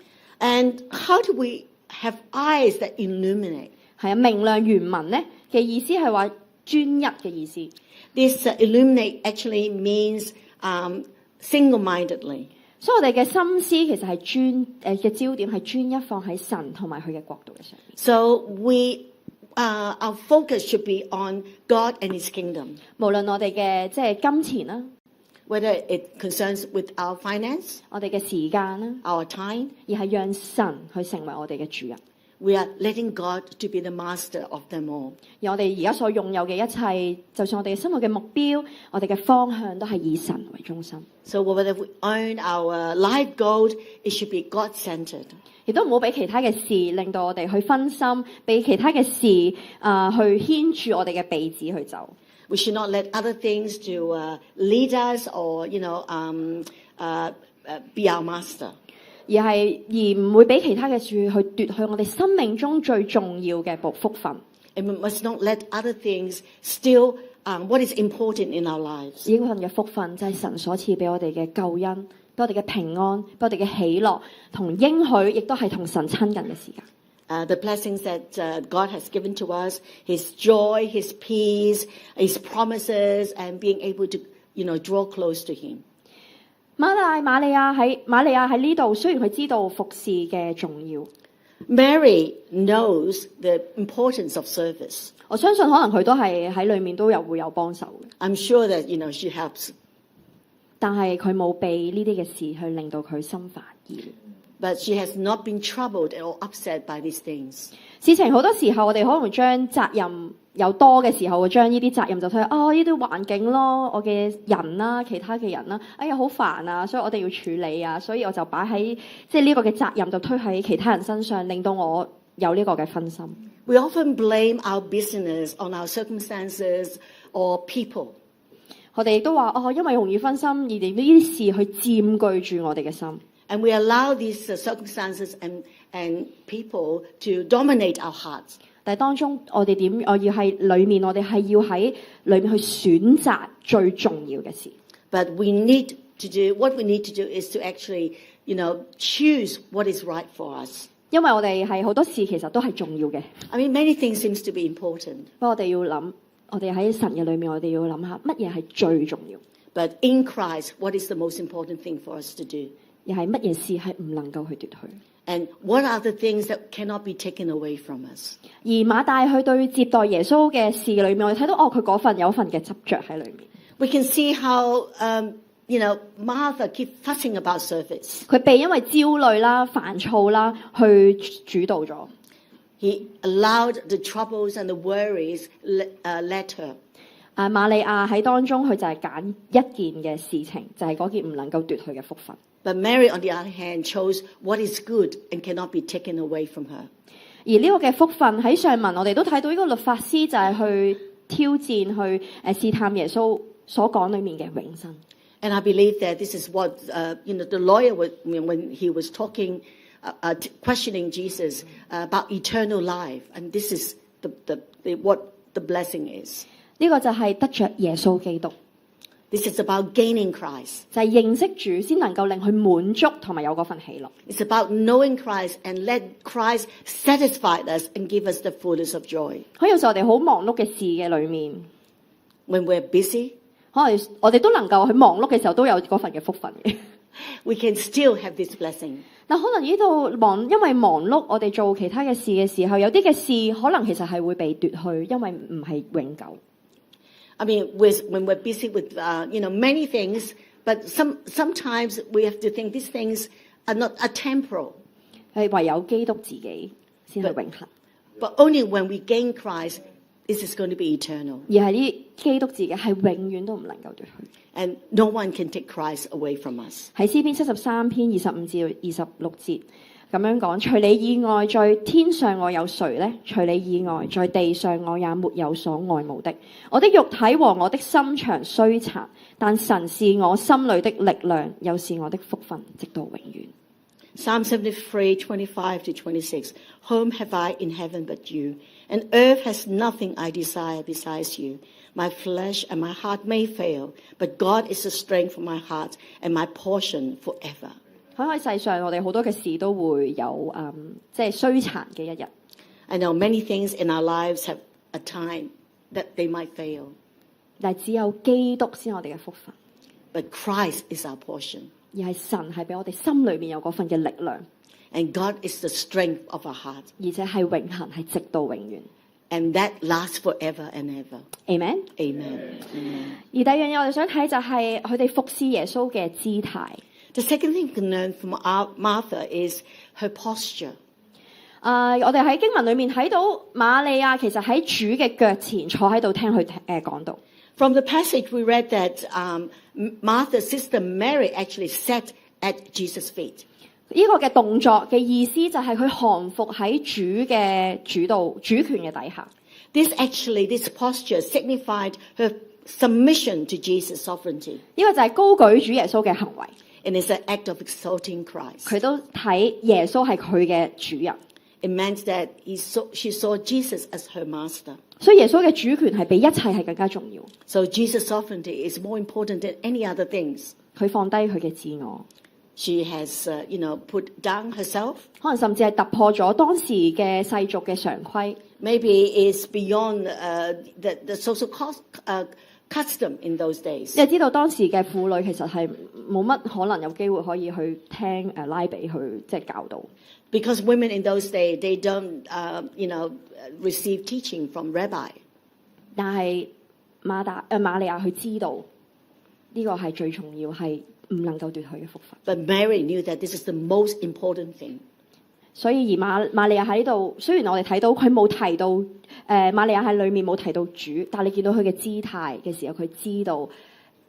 And how do we have eyes that illuminate? 係啊，明亮原文咧嘅意思係話專一嘅意思。 This illuminate actually means single-mindedly. 所以我哋嘅心思其實係嘅焦點係專一放喺神同埋佢嘅國度嘅上面。 So our focus should be on God and His kingdom. 無論我哋嘅即係金錢啦， Whether it concerns with our finance, 我哋嘅時間啦， our time, 而係讓神去成為我哋嘅主人。 we are letting God to be the master of them all. 而我哋而家所擁有嘅一切，就算我哋嘅生活嘅目標，我哋嘅方向都係以神為中心。 So whether we own our life goal, it should be God-centered. 亦都唔好俾其他嘅事令到我哋去分心，俾其他嘅事去牽住我哋嘅鼻子去走。 We should not let other things to lead us or, be our master. 而唔會俾其他嘅事去奪去我哋生命中最重要嘅福分。 And we must not let other things steal what is important in our lives. 呢份嘅福分就係神所賜俾我哋嘅救恩，俾我哋嘅平安，俾我哋嘅喜樂，同應許，亦都係同神親近嘅時間。The blessings that God has given to us, His joy, His peace, His promises, and being able to, draw close to Him. 瑪利亞喺呢度，雖然佢知道服侍嘅重要， Mary knows the importance of service. 我相信可能佢都係喺裏面都會有幫手嘅， I'm sure that, she helps. 但係佢冇被呢啲嘅事去令到佢心煩意亂。 But she has not been troubled or upset by these things. 事情好多時候，我哋可能會將責任有多嘅時候，會將呢啲責任就推呢啲環境咯，我嘅人啦，其他嘅人啦，哎呀好煩啊，所以我哋要處理啊，所以我就擺喺呢個嘅責任就推喺其他人身上，令到我有呢個嘅分心。 We often blame our business on our circumstances or people. 我哋亦都話因為容易分心，而令呢啲事去佔據住我哋嘅心。 And we allow these circumstances and people to dominate our hearts. 但係當中我哋我哋係喺裏面去選擇最重要嘅事。 But what we need to do is to actually, choose what is right for us. 因為我哋係好多事其實都係重要嘅。 I mean, many things seems to be important. 不過我哋要諗，我哋喺神嘅裏面，我哋要諗下乜嘢係最重要， But in Christ, what is the most important thing for us to do? 而係乜嘢事係唔能夠去奪去。 And what are the things that cannot be taken away from us? 而馬大去對接待耶穌嘅事裏面，我哋睇到佢嗰有份嘅執着喺裏面。 We can see how, Martha keep fussing about service. 佢被因為焦慮啦、煩躁啦去主導咗。 He allowed the troubles and the worries led her. 瑪利亞喺當中，佢就係揀一件嘅事情，就係嗰件唔能夠奪去嘅福分。 But Mary, on the other hand, chose what is good and cannot be taken away from her. 而呢個嘅福分喺上文，我哋都睇到呢個律法師就係去挑戰、去試探耶穌所講裏面嘅永生。 And I believe that this is what the lawyer when he was talking, questioning Jesus about eternal life, and this is what the blessing is. 呢個就係得着耶穌基督。 This is about gaining Christ. 就係認識主先能夠令佢滿足同埋有嗰份喜樂。 It's about knowing Christ and let Christ satisfy us and give us the fullness of joy. 可有時我哋好忙碌嘅事嘅裏面， When we're busy, 可能我哋都能夠喺忙碌嘅時候都有嗰份嘅福分嘅。 we can still have this blessing. 但可能呢度因為忙碌，我哋做其他嘅事嘅時候，有啲嘅事可能其實係會被奪去，因為唔係永久。 I mean, when we're busy with, many things, but sometimes we have to think these things are temporal. 係唯有基督自己先係永恆， But only when we gain Christ, this is going to be eternal. 而係呢基督自己係永遠都唔能夠奪去。 And no one can take Christ away from us. 喺詩篇73篇25至26節咁樣講：除你以外，在天上我有誰呢？除你以外，在地上我也沒有所愛慕的。我的肉體和我的心腸衰殘，但神是我心裏的力量，又是我的福分，直到永遠。Psalm 73:25-26. Whom have I in heaven but you? And earth has nothing I desire besides you. My flesh and my heart may fail, but God is the strength of my heart and my portion forever. 喺世上，我哋好多嘅事都會有即係衰殘嘅一日。 I know many things in our lives have a time that they might fail, 但係只有基督先係我哋嘅福分， but Christ is our portion. 而係神係俾我哋心裏面有嗰份嘅力量， And God is the strength of our heart. 而且係永恆，係直到永遠。 And that lasts forever and ever. Amen。 Amen. Amen. 而第二樣嘢我哋想睇就係佢哋服侍耶穌嘅姿態。 The second thing you can learn from Martha is her posture. 我哋喺經文裏面睇到瑪利亞其實喺主嘅腳前坐喺度聽佢講道。 From the passage we read that Martha's sister Mary actually sat at Jesus' feet. 呢個嘅動作嘅意思就係佢降服喺主嘅主權嘅底下。 This posture signified her submission to Jesus' sovereignty. 呢個就係高舉主耶穌嘅行為。 And it's an act of exalting Christ. 佢都睇耶穌係佢嘅主人。 It meant that she saw Jesus as her master. 所以耶穌嘅主權係比一切係更加重要。 So Jesus' sovereignty is more important than any other things. 佢放低佢嘅自我。 She has, put down herself. 可能甚至係突破咗當時嘅世俗嘅常規。 Maybe it's beyond the social custom in those days. 你知道當時嘅婦女其實係冇乜可能有機會可以去聽拉比去即係教導。 Because women in those days, they don't, receive teaching from rabbi. 但係瑪利亞佢知道呢個係最重要，係唔能夠奪去嘅福分。 But Mary knew that this is the most important thing. 所以而瑪利亞喺度，雖然我哋睇到佢冇提到瑪利亞喺裏面冇提到主，但係你見到佢嘅姿態嘅時候，佢知道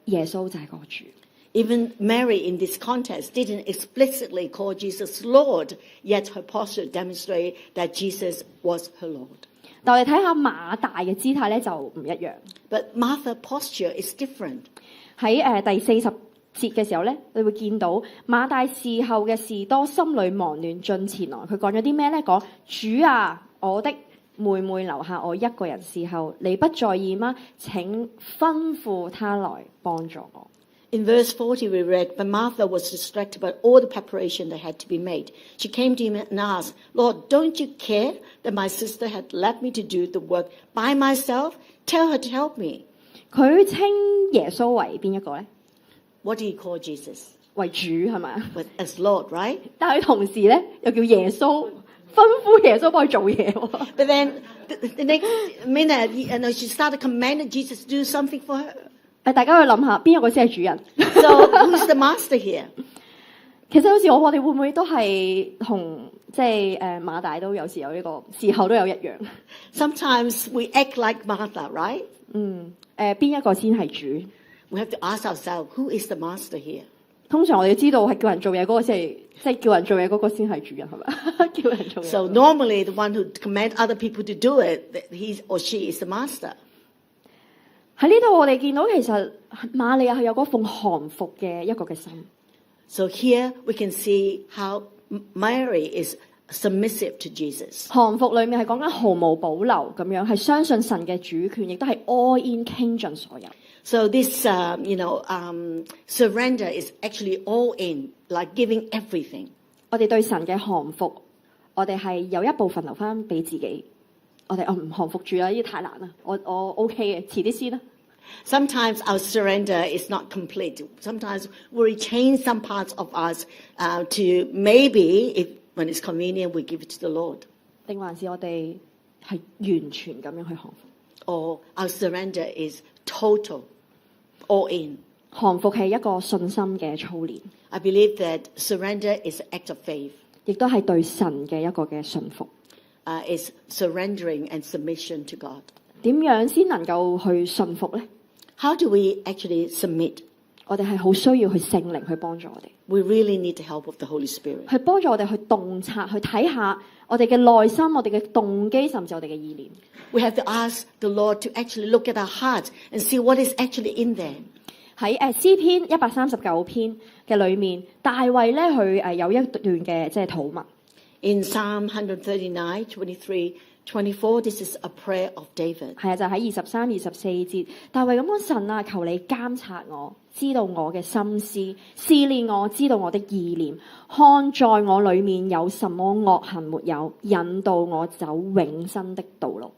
耶穌就係個主。 Even Mary in this context didn't explicitly call Jesus Lord, yet her posture demonstrated that Jesus was her Lord. 但我哋睇下馬大嘅姿態咧就唔一樣。 But Martha's posture is different. 喺第40節嘅時候咧，你會見到馬大事後嘅事多，心裏忙亂進前來。佢講咗啲咩咧？講主啊，我的妹妹留下我一個人侍候，你不在意嗎？請吩咐他來幫助我。 In verse 40 we read, but Martha was distracted by all the preparation that had to be made. She came to him and asked, Lord, don't you care that my sister had left me to do the work by myself? Tell her to help me. 佢稱耶穌為邊一個咧？ What do you call Jesus? 為主係咪？ As Lord, right? 但係佢同時咧又叫耶穌，吩咐耶穌幫佢做嘢喎。 But then the next minute, she started commanding Jesus to do something for her. 大家去諗下，邊一個先係主人？ So who's the master here? 其實有時我哋會唔會都係同即係馬大都有時有呢個時候都有一樣。 Sometimes we act like Martha, right? 邊一個先係主？ We have to ask ourselves, who is the master here? 通常我哋知道係叫人做嘢嗰個先係，即係叫人做嘢嗰個先係主人係咪？叫人做嘢。 So normally the one who command other people to do it, he or she is the master. 喺呢度我哋見到其實瑪利亞係有嗰份降服嘅一個嘅心。 So here we can see how Mary is submissive to Jesus. 降服裏面係講緊毫無保留咁樣，係相信神嘅主權，亦都係 all in 傾盡所有。 So this, surrender is actually all in, like giving everything. 我哋對神嘅降服，我哋係有一部分留翻俾自己。我哋唔降服住啦，呢啲太難啦。我 OK 嘅，遲啲先啦。 Sometimes our surrender is not complete. Sometimes we retain some parts of us to maybe, if when it's convenient, we give it to the Lord. 定還是我哋係完全咁樣去降服？ Or our surrender is total, all in. 降服係一個信心嘅操練， I believe that surrender is an act of faith. 亦都係對神嘅一個嘅信服。 Is surrendering and submission to God. 點樣先能夠去信服呢？ How do we actually submit? 我哋係好需要去聖靈去幫助我哋， We really need the help of the Holy Spirit. 去幫助我哋去洞察，去睇下我哋嘅內心、我哋嘅動機，甚至我哋嘅意念。 We have to ask the Lord to actually look at our hearts and see what is actually in there. 喺詩篇139篇嘅裏面，大衛咧佢有一段嘅即係禱文。In Psalm 139, 23, 24, this is a prayer of David. 係啊，就喺23、24節，大衛咁講：神啊，求你監察我，知道我嘅心思，試煉我，知道我的意念，看在我裏面有什麼惡行沒有，引導我走永生的道路。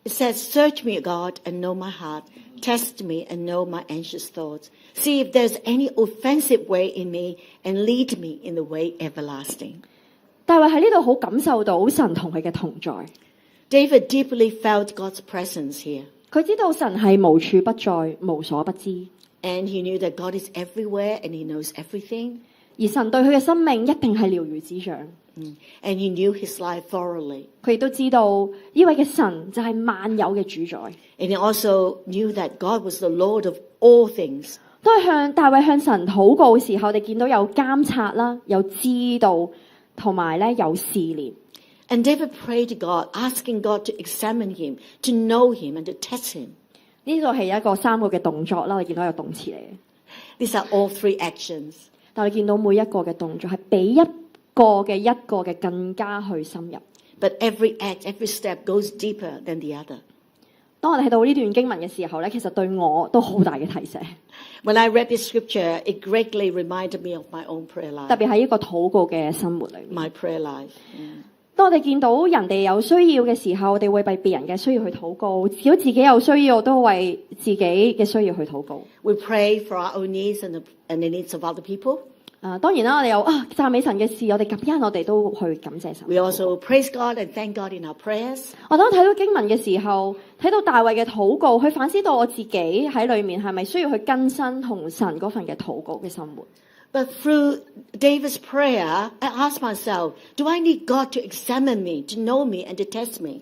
It says, Search me, God, and know my heart. Test me and know my anxious thoughts. See if there's any offensive way in me and lead me in the way everlasting. 大衛喺呢度好感受到神同佢嘅同在， David deeply felt God's presence here. 佢知道神係無處不在、無所不知， And he knew that God is everywhere and he knows everything. 而神對佢嘅生命一定係了如指掌。 And he knew his life thoroughly. 佢亦都知道呢位嘅神就係萬有嘅主宰。 And he also knew that God was the Lord of all things. 都係大衛向神禱告嘅時候，我哋見到有監察啦，有知道，同埋咧有試煉。 And David prayed to God, asking God to examine him, to know him, and to test him. 呢度係一個3個嘅動作啦，我哋見到有動詞嚟嘅。 These are all 3 actions. 但我哋見到每一個嘅動作係比一個嘅更加去深入。 But every act, every step goes deeper than the other. 當我哋睇到呢段經文嘅時候咧，其實對我都好大嘅提醒。 When I read this scripture, it greatly reminded me of my own prayer 特 life. 別喺一個禱告嘅生活裏面。 My prayer life. 當我哋見到人哋有需要嘅時候，我哋會為別人嘅需要去禱告；如果自己有需要，我都為自己嘅需要去禱告。 We pray for our own needs and the needs of other people. 當然啦，我哋有讚美神嘅事，我哋感恩，我哋都去感謝神。 We also praise God and thank God in our prayers. 我當睇到經文嘅時候，睇到大衛嘅禱告，去反思到我自己喺裏面係咪需要去更新同神嗰份嘅禱告嘅生活。 But through David's prayer, I asked myself, do I need God to examine me, to know me, and to test me?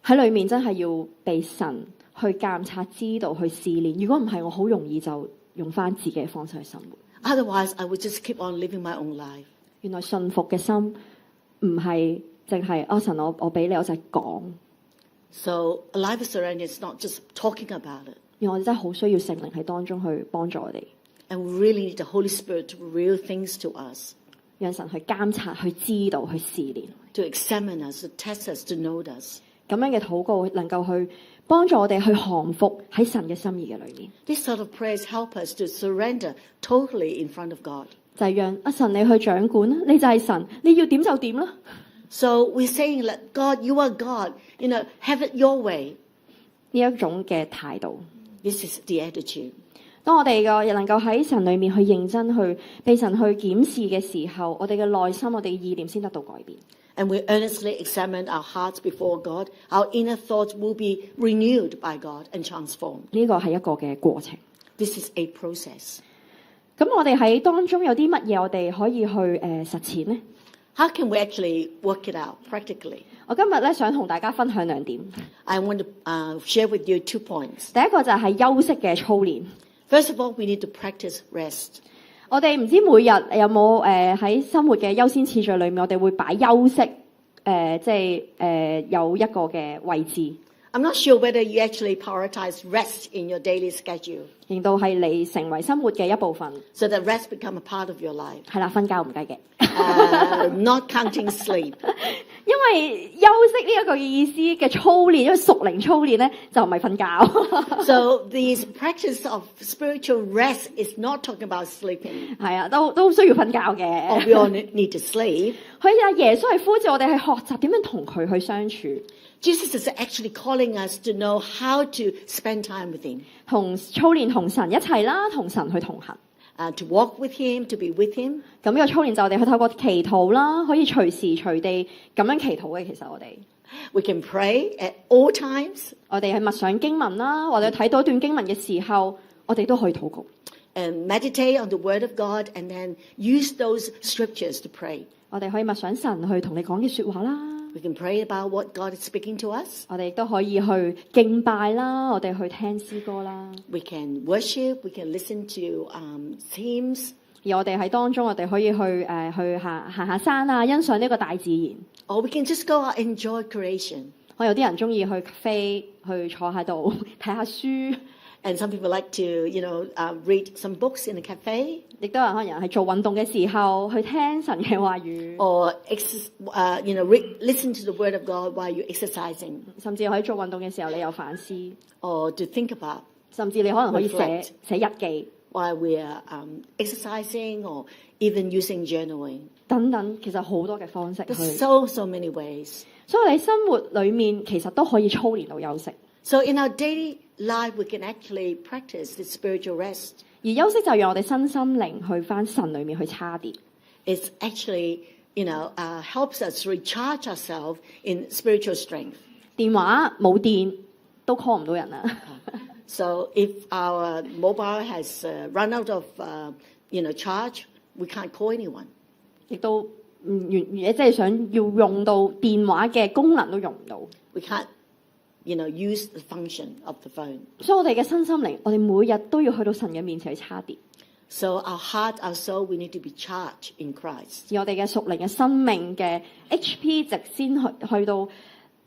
喺裏面真係要被神去監察、知道、去試煉。如果唔係，我好容易就用翻自己嘅方式去生活。 Otherwise, I would just keep on living my own life. 原來信服嘅心唔係淨係神，我俾你，我就係講。 So a life of surrender is not just talking about it. 原來我哋真係好需要聖靈喺當中去幫助我哋， And we really need the Holy Spirit to reveal things to us, 讓神去監察、去知道、去試煉。 to examine us, to test us, to know us. 咁樣嘅禱告能夠去幫助我哋去降服喺神嘅心意嘅裏面， This sort of prayers help us to surrender totally in front of God. 就係讓神你去掌管啦，你就係神，你要點就點啦。 So we're saying that God, you are God, have it your way. 呢一種嘅態度， This is the attitude. 當我哋嘅能夠喺神裏面去認真去被神去檢視嘅時候，我哋嘅內心、我哋嘅意念先得到改變。 And we earnestly examine our hearts before God. Our inner thoughts will be renewed by God and transformed. 呢個係一個嘅過程。 This is a process. 咁我哋喺當中有啲乜嘢我哋可以去實踐呢？ How can we actually work it out practically? 我今日咧想同大家分享2點。 I want to share with you 2 points. 第一個就係休息嘅操練。 First of all, we need to practice rest. 我哋唔知每日有冇喺生活嘅優先次序裏面，我哋會擺休息有一個嘅位置， I'm not sure whether you actually prioritize rest in your daily schedule 令到係你成為生活嘅一部分。 so that rest become a part of your life. 係啦，瞓覺唔計嘅， Not counting sleep. 因為休息呢一個嘅意思嘅操練，因為屬靈操練咧就唔係瞓覺。 So this practice of spiritual rest is not talking about sleeping. 係啊，都需要瞓覺 Or 嘅。 we all need to sleep. 耶穌係呼召我哋去學習點樣同佢去相處， Jesus is actually calling us to know how to spend time with him, 同操練同神一齊啦，同神去同行。 to walk with him, to be with him. 咁呢個操練就我哋去透過祈禱啦，可以隨時隨地咁樣祈禱嘅。其實我哋 We can pray at all times 我哋去默想經文啦，或者睇到一段經文嘅時候，我哋都可以禱告。 and meditate on the word of God and then use those scriptures to pray. 我哋可以默想神去同你講嘅說話啦， We can pray about what God is speaking to us. 我哋亦都可以去敬拜啦，我哋去聽詩歌啦。 We can worship. We can listen to hymns. 而我哋喺當中，我哋可以去行下山啊，欣賞呢個大自然。 Or we can just go out and enjoy creation. 我有啲人中意去飛，去坐喺度睇下書。And some people like to, read some books in a cafe 亦都有可能係做運動嘅時候去聽神嘅話語， or, listen to the word of God while you're exercising 甚至喺做運動嘅時候你有反思， or to think about 甚至你可能可以 Reflect 寫日記 while we're exercising or even using journaling. 等等，其實好多嘅方式去。 There's so many ways. 所以我哋生活裏面其實都可以操練到休息， So in our daily life, we can actually practice the spiritual rest. 而休息就讓我哋身心靈去翻神裏面去叉電。 It's actually, helps us recharge ourselves in spiritual strength. 電話冇電都 call 唔到人啦。 So if our mobile has run out of, charge, we can't call anyone. 亦都唔即係想要用到電話嘅功能都用唔到， We can't, use the function of the phone. 所以我哋嘅身心靈，我哋每日都要去到神嘅面前去叉電， So our heart, our soul, we need to be charged in Christ. 而我哋嘅屬靈嘅生命嘅 HP 值先去到，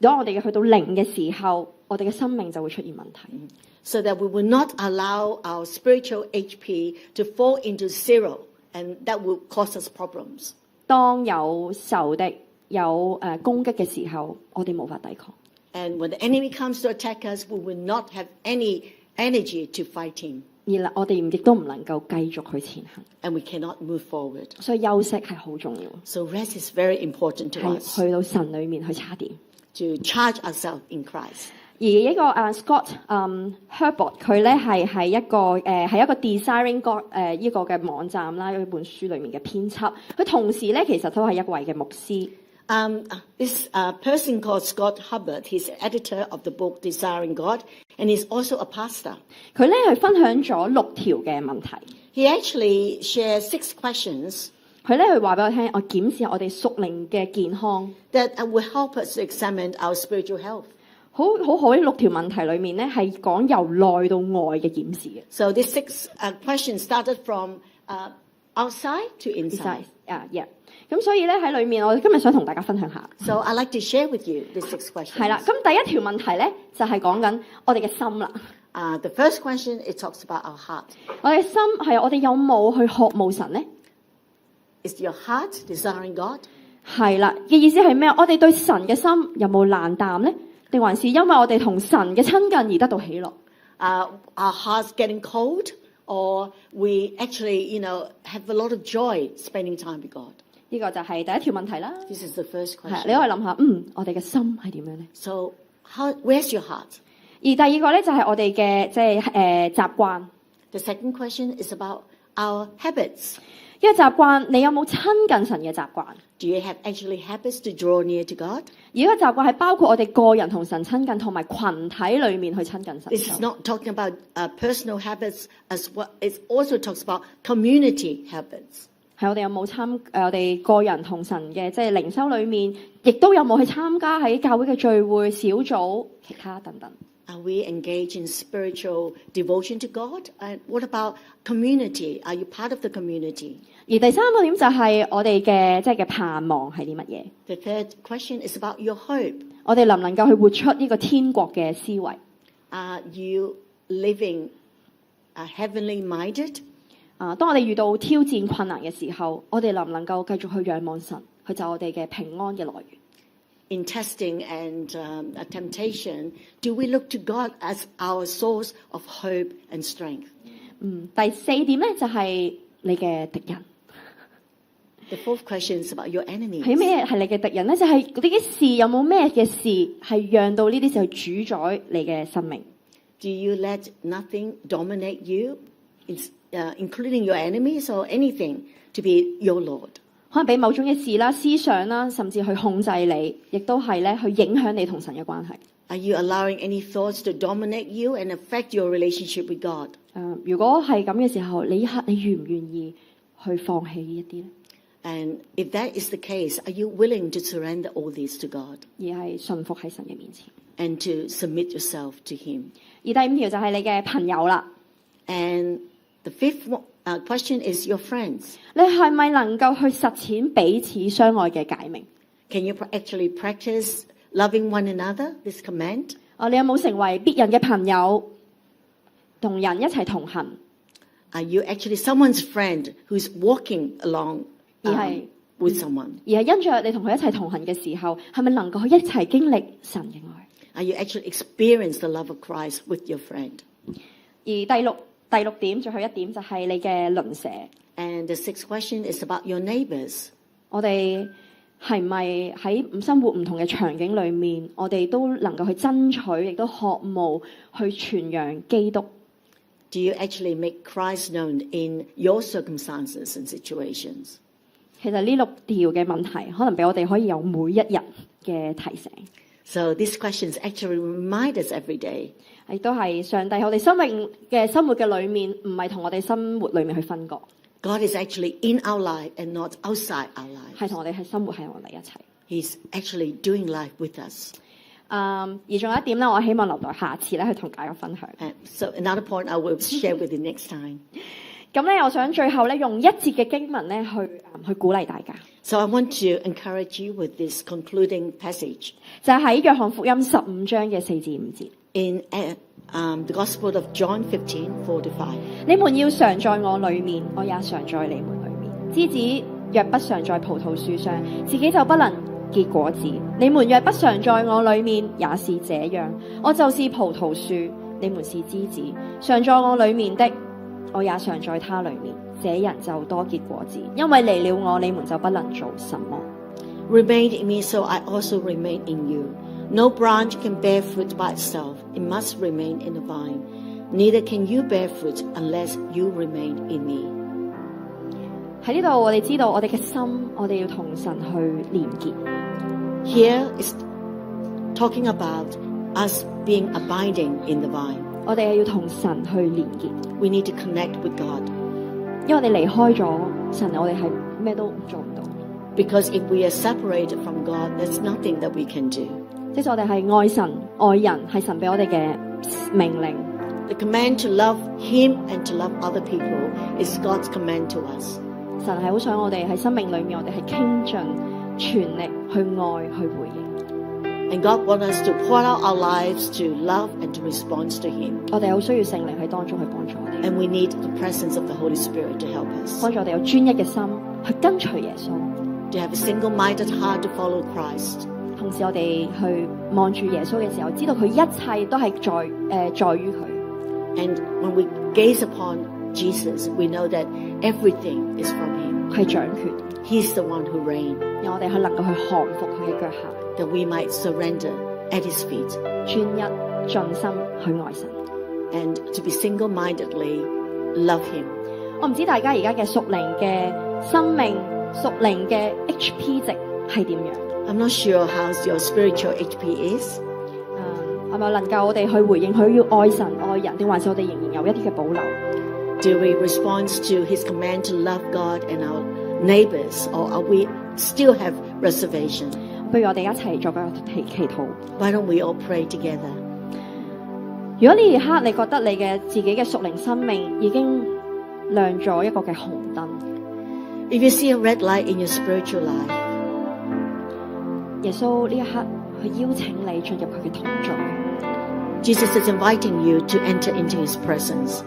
當我哋去到零嘅時候，我哋嘅生命就會出現問題。 So that we will not allow our spiritual HP to fall into zero, and that will cause us problems. 當有仇敵有攻擊嘅時候，我哋無法抵抗。 And when the enemy comes to attack us, we will not have any energy to fight him, 而我哋亦都唔能夠繼續去前行， and we cannot move forward. 所以休息係好重要， So rest is very important to 係 us, 去到神裏面去叉電。 to charge ourselves in Christ. 而一個Scott Herbert 佢咧係一個 Desiring God 呢個嘅網站啦，一本書裡面嘅編輯。佢同時咧其實都係一位嘅牧師。 This person called Scott Hubbard, he's editor of the book Desiring God, and he's also a pastor. 佢咧係分享咗6條嘅問題。 He actually shares 6 questions 佢咧佢話俾我聽，我檢視下我哋屬靈嘅健康。 that will help us to examine our spiritual health. 好好呢6條問題裏面咧係講由內到外嘅檢視嘅。 So these 6 questions started from outside to inside. 咁所以咧喺裏面，我哋今日想同大家分享下。 So I'd like to share with you these 6 questions. 係啦，咁第一條問題咧就係講緊我哋嘅心啦。 The first question, it talks about our heart. 我哋心係我哋有冇去渴慕神咧？ Is your heart desiring God? 係啦嘅意思係咩？我哋對神嘅心有冇冷淡咧？定還是因為我哋同神嘅親近而得到喜樂？ Our hearts getting cold, or we actually, have a lot of joy spending time with God? 呢個就係第一條問題啦。 This is the first 係，你可 question. 以諗下，我哋嘅心係點樣咧？ So where's your heart? 而第二個咧就係我哋嘅習慣。 The second question is about our habits. 呢個習慣，你有冇親近神嘅習慣？ Do you have actually habits to draw near to God? 而呢個習慣係包括我哋個人同神親近，同埋群體裏面去親近神。 This is not talking about personal habits as well. It also talks about community habits. 係我哋有冇我哋個人同神嘅靈修裏面，亦都有冇去參加喺教會嘅聚會、小組、其他等等。 Are we engaged in spiritual devotion to God? And what about community? Are you part of the community? 而第三個點就係我哋嘅盼望係啲乜嘢？ The third question is about your hope. 我哋能唔能夠去活出呢個天國嘅思維？ Are you living heavenly minded? 當我哋遇到挑戰困難嘅時候，我哋能唔能夠繼續去仰望神，去就我哋嘅平安嘅來源？ In testing and a temptation, do we look to God as our source of hope and strength? 第四點咧就係你嘅敵人。 The fourth question is about your enemies. 係咩係你嘅敵人咧？就係呢啲事有冇咩嘅事係讓到呢啲事去主宰你嘅生命？ Do you let nothing dominate you, including your enemies or anything, to be your Lord? 可能俾某種嘅事啦、思想啦，甚至去控制你，亦都係咧去影響你同神嘅關係。 Are you allowing any thoughts to dominate you and affect your relationship with God? 如果係咁嘅時候，你願唔願意去放棄呢一啲咧？ And if that is the case, are you willing to surrender all this to God 而係順服喺神嘅面前。 and to submit yourself to Him? 而第五條就係你嘅朋友啦。 And the fifth question is your friends. 你係咪能夠去實踐彼此相愛嘅誡命？ Can you actually practice loving one another, this command? 你有冇成為別人嘅朋友？同人一齊同行， Are you actually someone's friend who's walking along Yeah. with someone? 而係因着你同佢一齊同行嘅時候，係咪能夠一齊經歷神嘅愛？ Are you actually experience the love of Christ with your friend? 而第六點，最後一點就係你嘅鄰舍。 And the sixth question is about your neighbors. 我哋係咪喺生活唔同嘅場景裏面，我哋都能夠去爭取，亦都渴慕去傳揚基督？ Do you actually make Christ known in your circumstances and situations? 其實呢六條嘅問題，可能俾我哋可以有每一日嘅提醒， So these questions actually remind us every day. 亦都係上帝我哋生活嘅裏面，唔係同我哋生活裏面去分割， God is actually in our life and not outside our life. 係同我哋係生活喺我哋一齊。 He's actually doing life with us. 而仲有一點咧，我希望留待下次咧去同大家分享。 And so another point I will share with you next time. 咁咧，我想最後咧用一節嘅經文咧去鼓勵大家， So I want to encourage you with this concluding passage 就係喺約翰福音15章嘅4至5節。 in the Gospel of John 15:4-5. 你們要常在我裏面，我也常在你們裏面。枝子若不常在葡萄樹上，自己就不能結果子。你們若不常在我裏面，也是這樣。我就是葡萄樹，你們是枝子。常在我裏面的，我也常在他裏面。這人就多結果子，因為離了我，你們就不能做什麼。 Remain in me, so I also remain in you. No branch can bear fruit by itself. It must remain in the vine. Neither can you bear fruit unless you remain in me. 喺呢度，我哋知道我哋嘅心，我哋要同神去連結。 Here is talking about us being abiding in the vine. 我哋係要同神去連結， We need to connect with God. 因為我哋離開咗神，我哋係咩都做唔到。 Because if we are separated from God, there's nothing that we can do. 即係我哋係愛神愛人，係神俾我哋嘅命令。 The command to love Him and to love other people is God's command to us. 神係好想我哋喺生命裏面，我哋係傾盡全力去愛去回應。 And God wants us to pour out our lives to love and to respond to Him. 我哋好需要聖靈喺當中去幫助我哋， And we need the presence of the Holy Spirit to help us. 幫助我哋有專一嘅心去跟隨耶穌。 To have a single-minded heart to follow Christ. 同時我哋去望住耶穌嘅時候，知道佢一切都係在於佢。 And when we gaze upon Jesus, we know that everything is from Him. 佢係掌權， He's the one who reigns, 讓我哋去能夠去降服佢嘅腳下， that we might surrender at His feet 專一盡心去愛神。 and to be single-mindedly love Him. 我唔知大家而家嘅屬靈嘅生命、屬靈嘅 HP 值係點樣？ I'm not sure how your spiritual HP is. 係咪能夠我哋去回應佢要愛神愛人，定還是我哋仍然有一啲嘅保留？ Do we respond to His command to love God and our neighbors, or are we still have reservation? 不如我哋一齊作個祈禱。 Why don't we all pray together? 如果呢一刻你覺得你嘅自己嘅屬靈生命已經亮咗一個嘅紅燈， If you see a red light in your spiritual life, 耶穌呢一刻去邀請你進入佢嘅同在。 Jesus is inviting you to enter into His presence.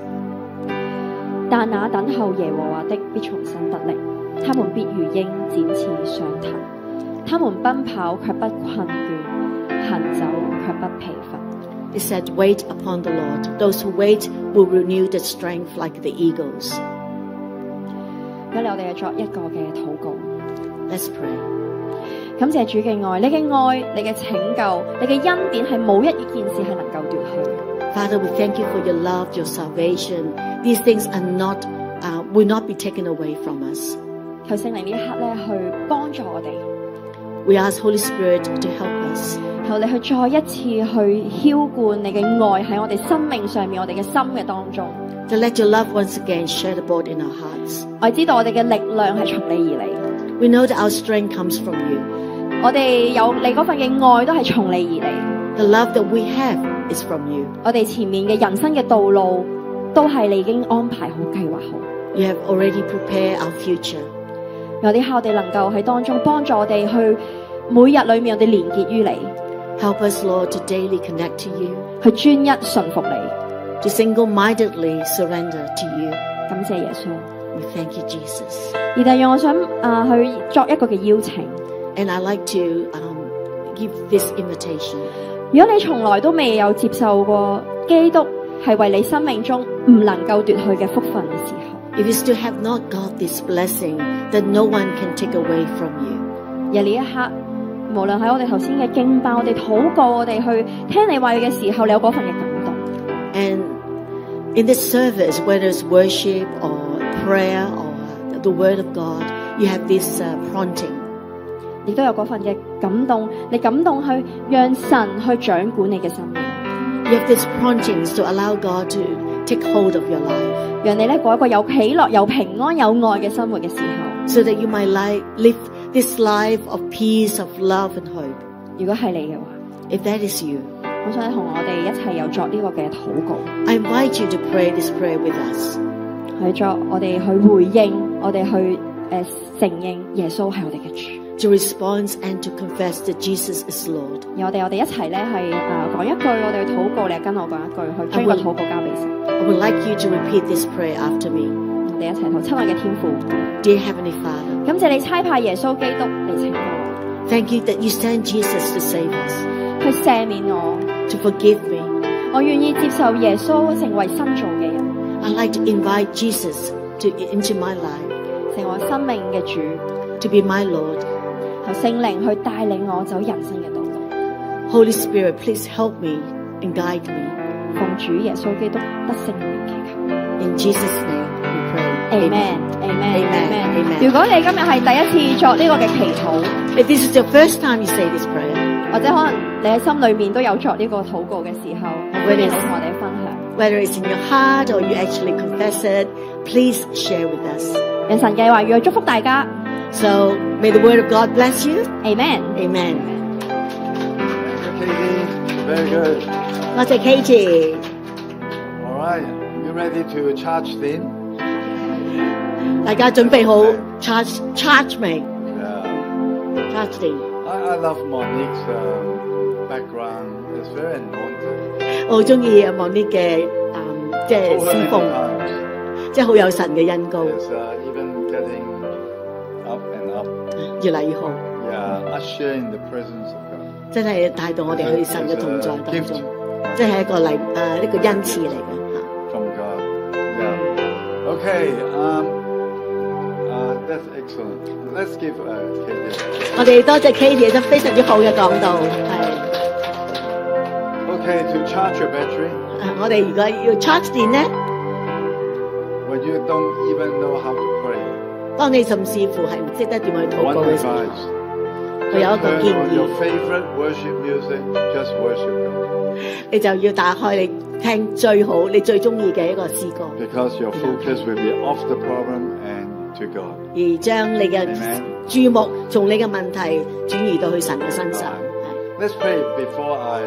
但那等候耶和華的必重新得力，他們必如鷹展翅上騰，他們奔跑卻不困倦，行走卻不疲乏。 It said, wait upon the Lord. Those who wait will renew their strength like the eagles. 咁我哋作一個嘅禱告。 Let's pray. 感謝主嘅愛，你嘅愛，你嘅拯救，你嘅恩典係冇一件事係能夠奪去。 Father, we thank you for your love, your salvation. These things are not, will not be taken away from us. 求聖靈呢一刻咧去幫助我哋， We ask Holy Spirit to help us. 求你去再一次去澆灌你嘅愛喺我哋生命上面，我哋嘅心嘅當中。 To let your love once again shed abroad in our hearts. 我知道我哋嘅力量係從你而嚟， We know that our strength comes from you. 我哋有你嗰份嘅愛都係從你而嚟。 The love that we have is from you. 我哋前面嘅人生嘅道路都係你已經安排好、計劃好。 You have already prepared our future. 有啲我哋能夠喺當中幫助我哋去每日裏面我哋連結於你， Help us, Lord, to daily connect to you, 去專一順服你。to single-mindedly surrender to you. 感謝耶穌。 We thank you, Jesus. 而第二樣我想去作一個嘅邀請。 And I'd like to give this invitation. 如果你從來都未有接受過基督係為你生命中唔能夠奪去嘅福分嘅時候， If you still have not got this blessing that no one can take away from you. 而呢一刻，無論喺我哋頭先嘅敬拜、我哋禱告、我哋去聽你話語嘅時候，你有嗰份嘅感動。 And in this service, whether it's worship or prayer or the word of God, you have this prompting. 亦都有嗰份嘅感動，你感動去讓神去掌管你嘅生命， You have this promptings to allow God to take hold of your life, 讓你咧過一個有喜樂、有平安、有愛嘅生活嘅時候。 so that you might live this life of peace, of love and hope. 如果係你嘅話， If that is you, 我想同我哋一齊有作呢個嘅禱告， I invite you to pray this prayer with us. 去作我哋去回應，我哋去承認耶穌係我哋嘅主。 To respond and to confess that Jesus is Lord. 而我哋一齊咧係講一句，我哋去禱告，你跟我講一句，去將個禱告交俾神。 I would like you to repeat this prayer after me. 我哋一齊禱，親愛嘅天父， Dear Heavenly Father, 感謝你差派耶穌基督嚟拯救我， thank you that you sent Jesus to save us, 去赦免我。 to forgive me. 我願意接受耶穌成為新造嘅人， I'd like to invite Jesus into my life, 成為生命嘅主， to be my Lord. 由聖靈去帶領我走人生嘅道路。 Holy Spirit, please help me and guide me. 奉主耶穌基督得聖靈祈求。 In Jesus' name we pray. Amen. Amen. Amen. Amen. 如果你今日係第一次作呢個嘅祈禱， If this is the first time you say this prayer, 或者可能你喺心裏面都有作呢個禱告嘅時候，歡迎你同我哋分享。 whether it's in your heart or you actually confess it, please share with us. 讓神嘅話語祝福大家。 So may the word of God bless you. Amen. Amen. Thank you, Katie. Very good. 多謝 Katie. All right. You ready to charge in? 大家準備好 charge 未 Yeah.？charge 定。 I love Monique's background. It's very anointed. 我好中意Monique嘅即係 Over 侍 many 奉， times. 即係好有神嘅恩膏， It's even getting up and up. 越嚟越好， Yeah, usher in the presence of God. 真係帶到我哋去神嘅同在當中，即係一個一個恩賜嚟嘅嚇。 From God. Yeah. Okay. That's excellent. Let's give Katie. 我哋多謝 Katie 真非常之好嘅講道，係 Okay, to charge your battery 我哋如果要 charge 電咧， when you don't even know how to pray. 當你甚至乎係唔識得點去禱 One 告嘅時候， advice. 佢有一個 Turn 建 on 議 your，favorite worship music. Just worship God. 你就要打開你聽最好、你最中意嘅一個詩歌， Because your focus will be off the problem and to God. 而將你嘅 Amen. 注目從你嘅問題轉移到去神嘅身上。係 Let's pray before I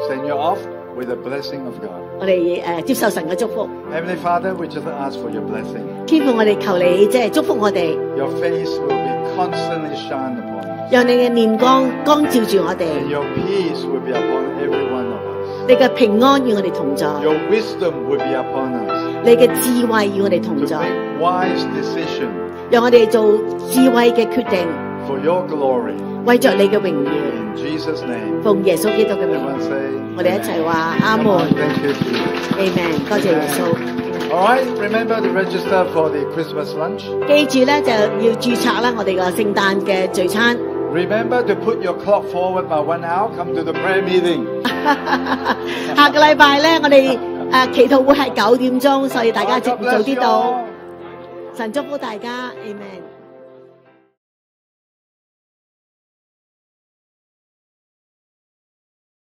send you off with the blessing of God. 我哋接受神嘅祝福， Heavenly Father, we just ask for your blessing. 天父我哋求你即係祝福我哋， Your face will be constantly shine upon us. 讓你嘅面光照住我哋， And your peace will be upon every one of us. 你嘅平安與我哋同在， Your wisdom will be upon us 你嘅智慧與我哋同 to 在， make wise decision 讓我哋做智慧嘅決定， for your glory. 為着你嘅榮耀， In Jesus' name. 奉耶穌基督嘅名， Everyone say, 我哋一齊話阿 Come 門 on, thank you, Jesus.，Amen，多謝耶穌。 All right, remember to register for the Christmas lunch. 記住咧就要註冊啦，我哋個聖誕嘅聚餐。 Remember to put your clock forward by 1 hour. Come to the prayer meeting. 下個禮拜咧，我哋祈禱會係9點鐘，所以大家早啲到。神祝福大家，Amen。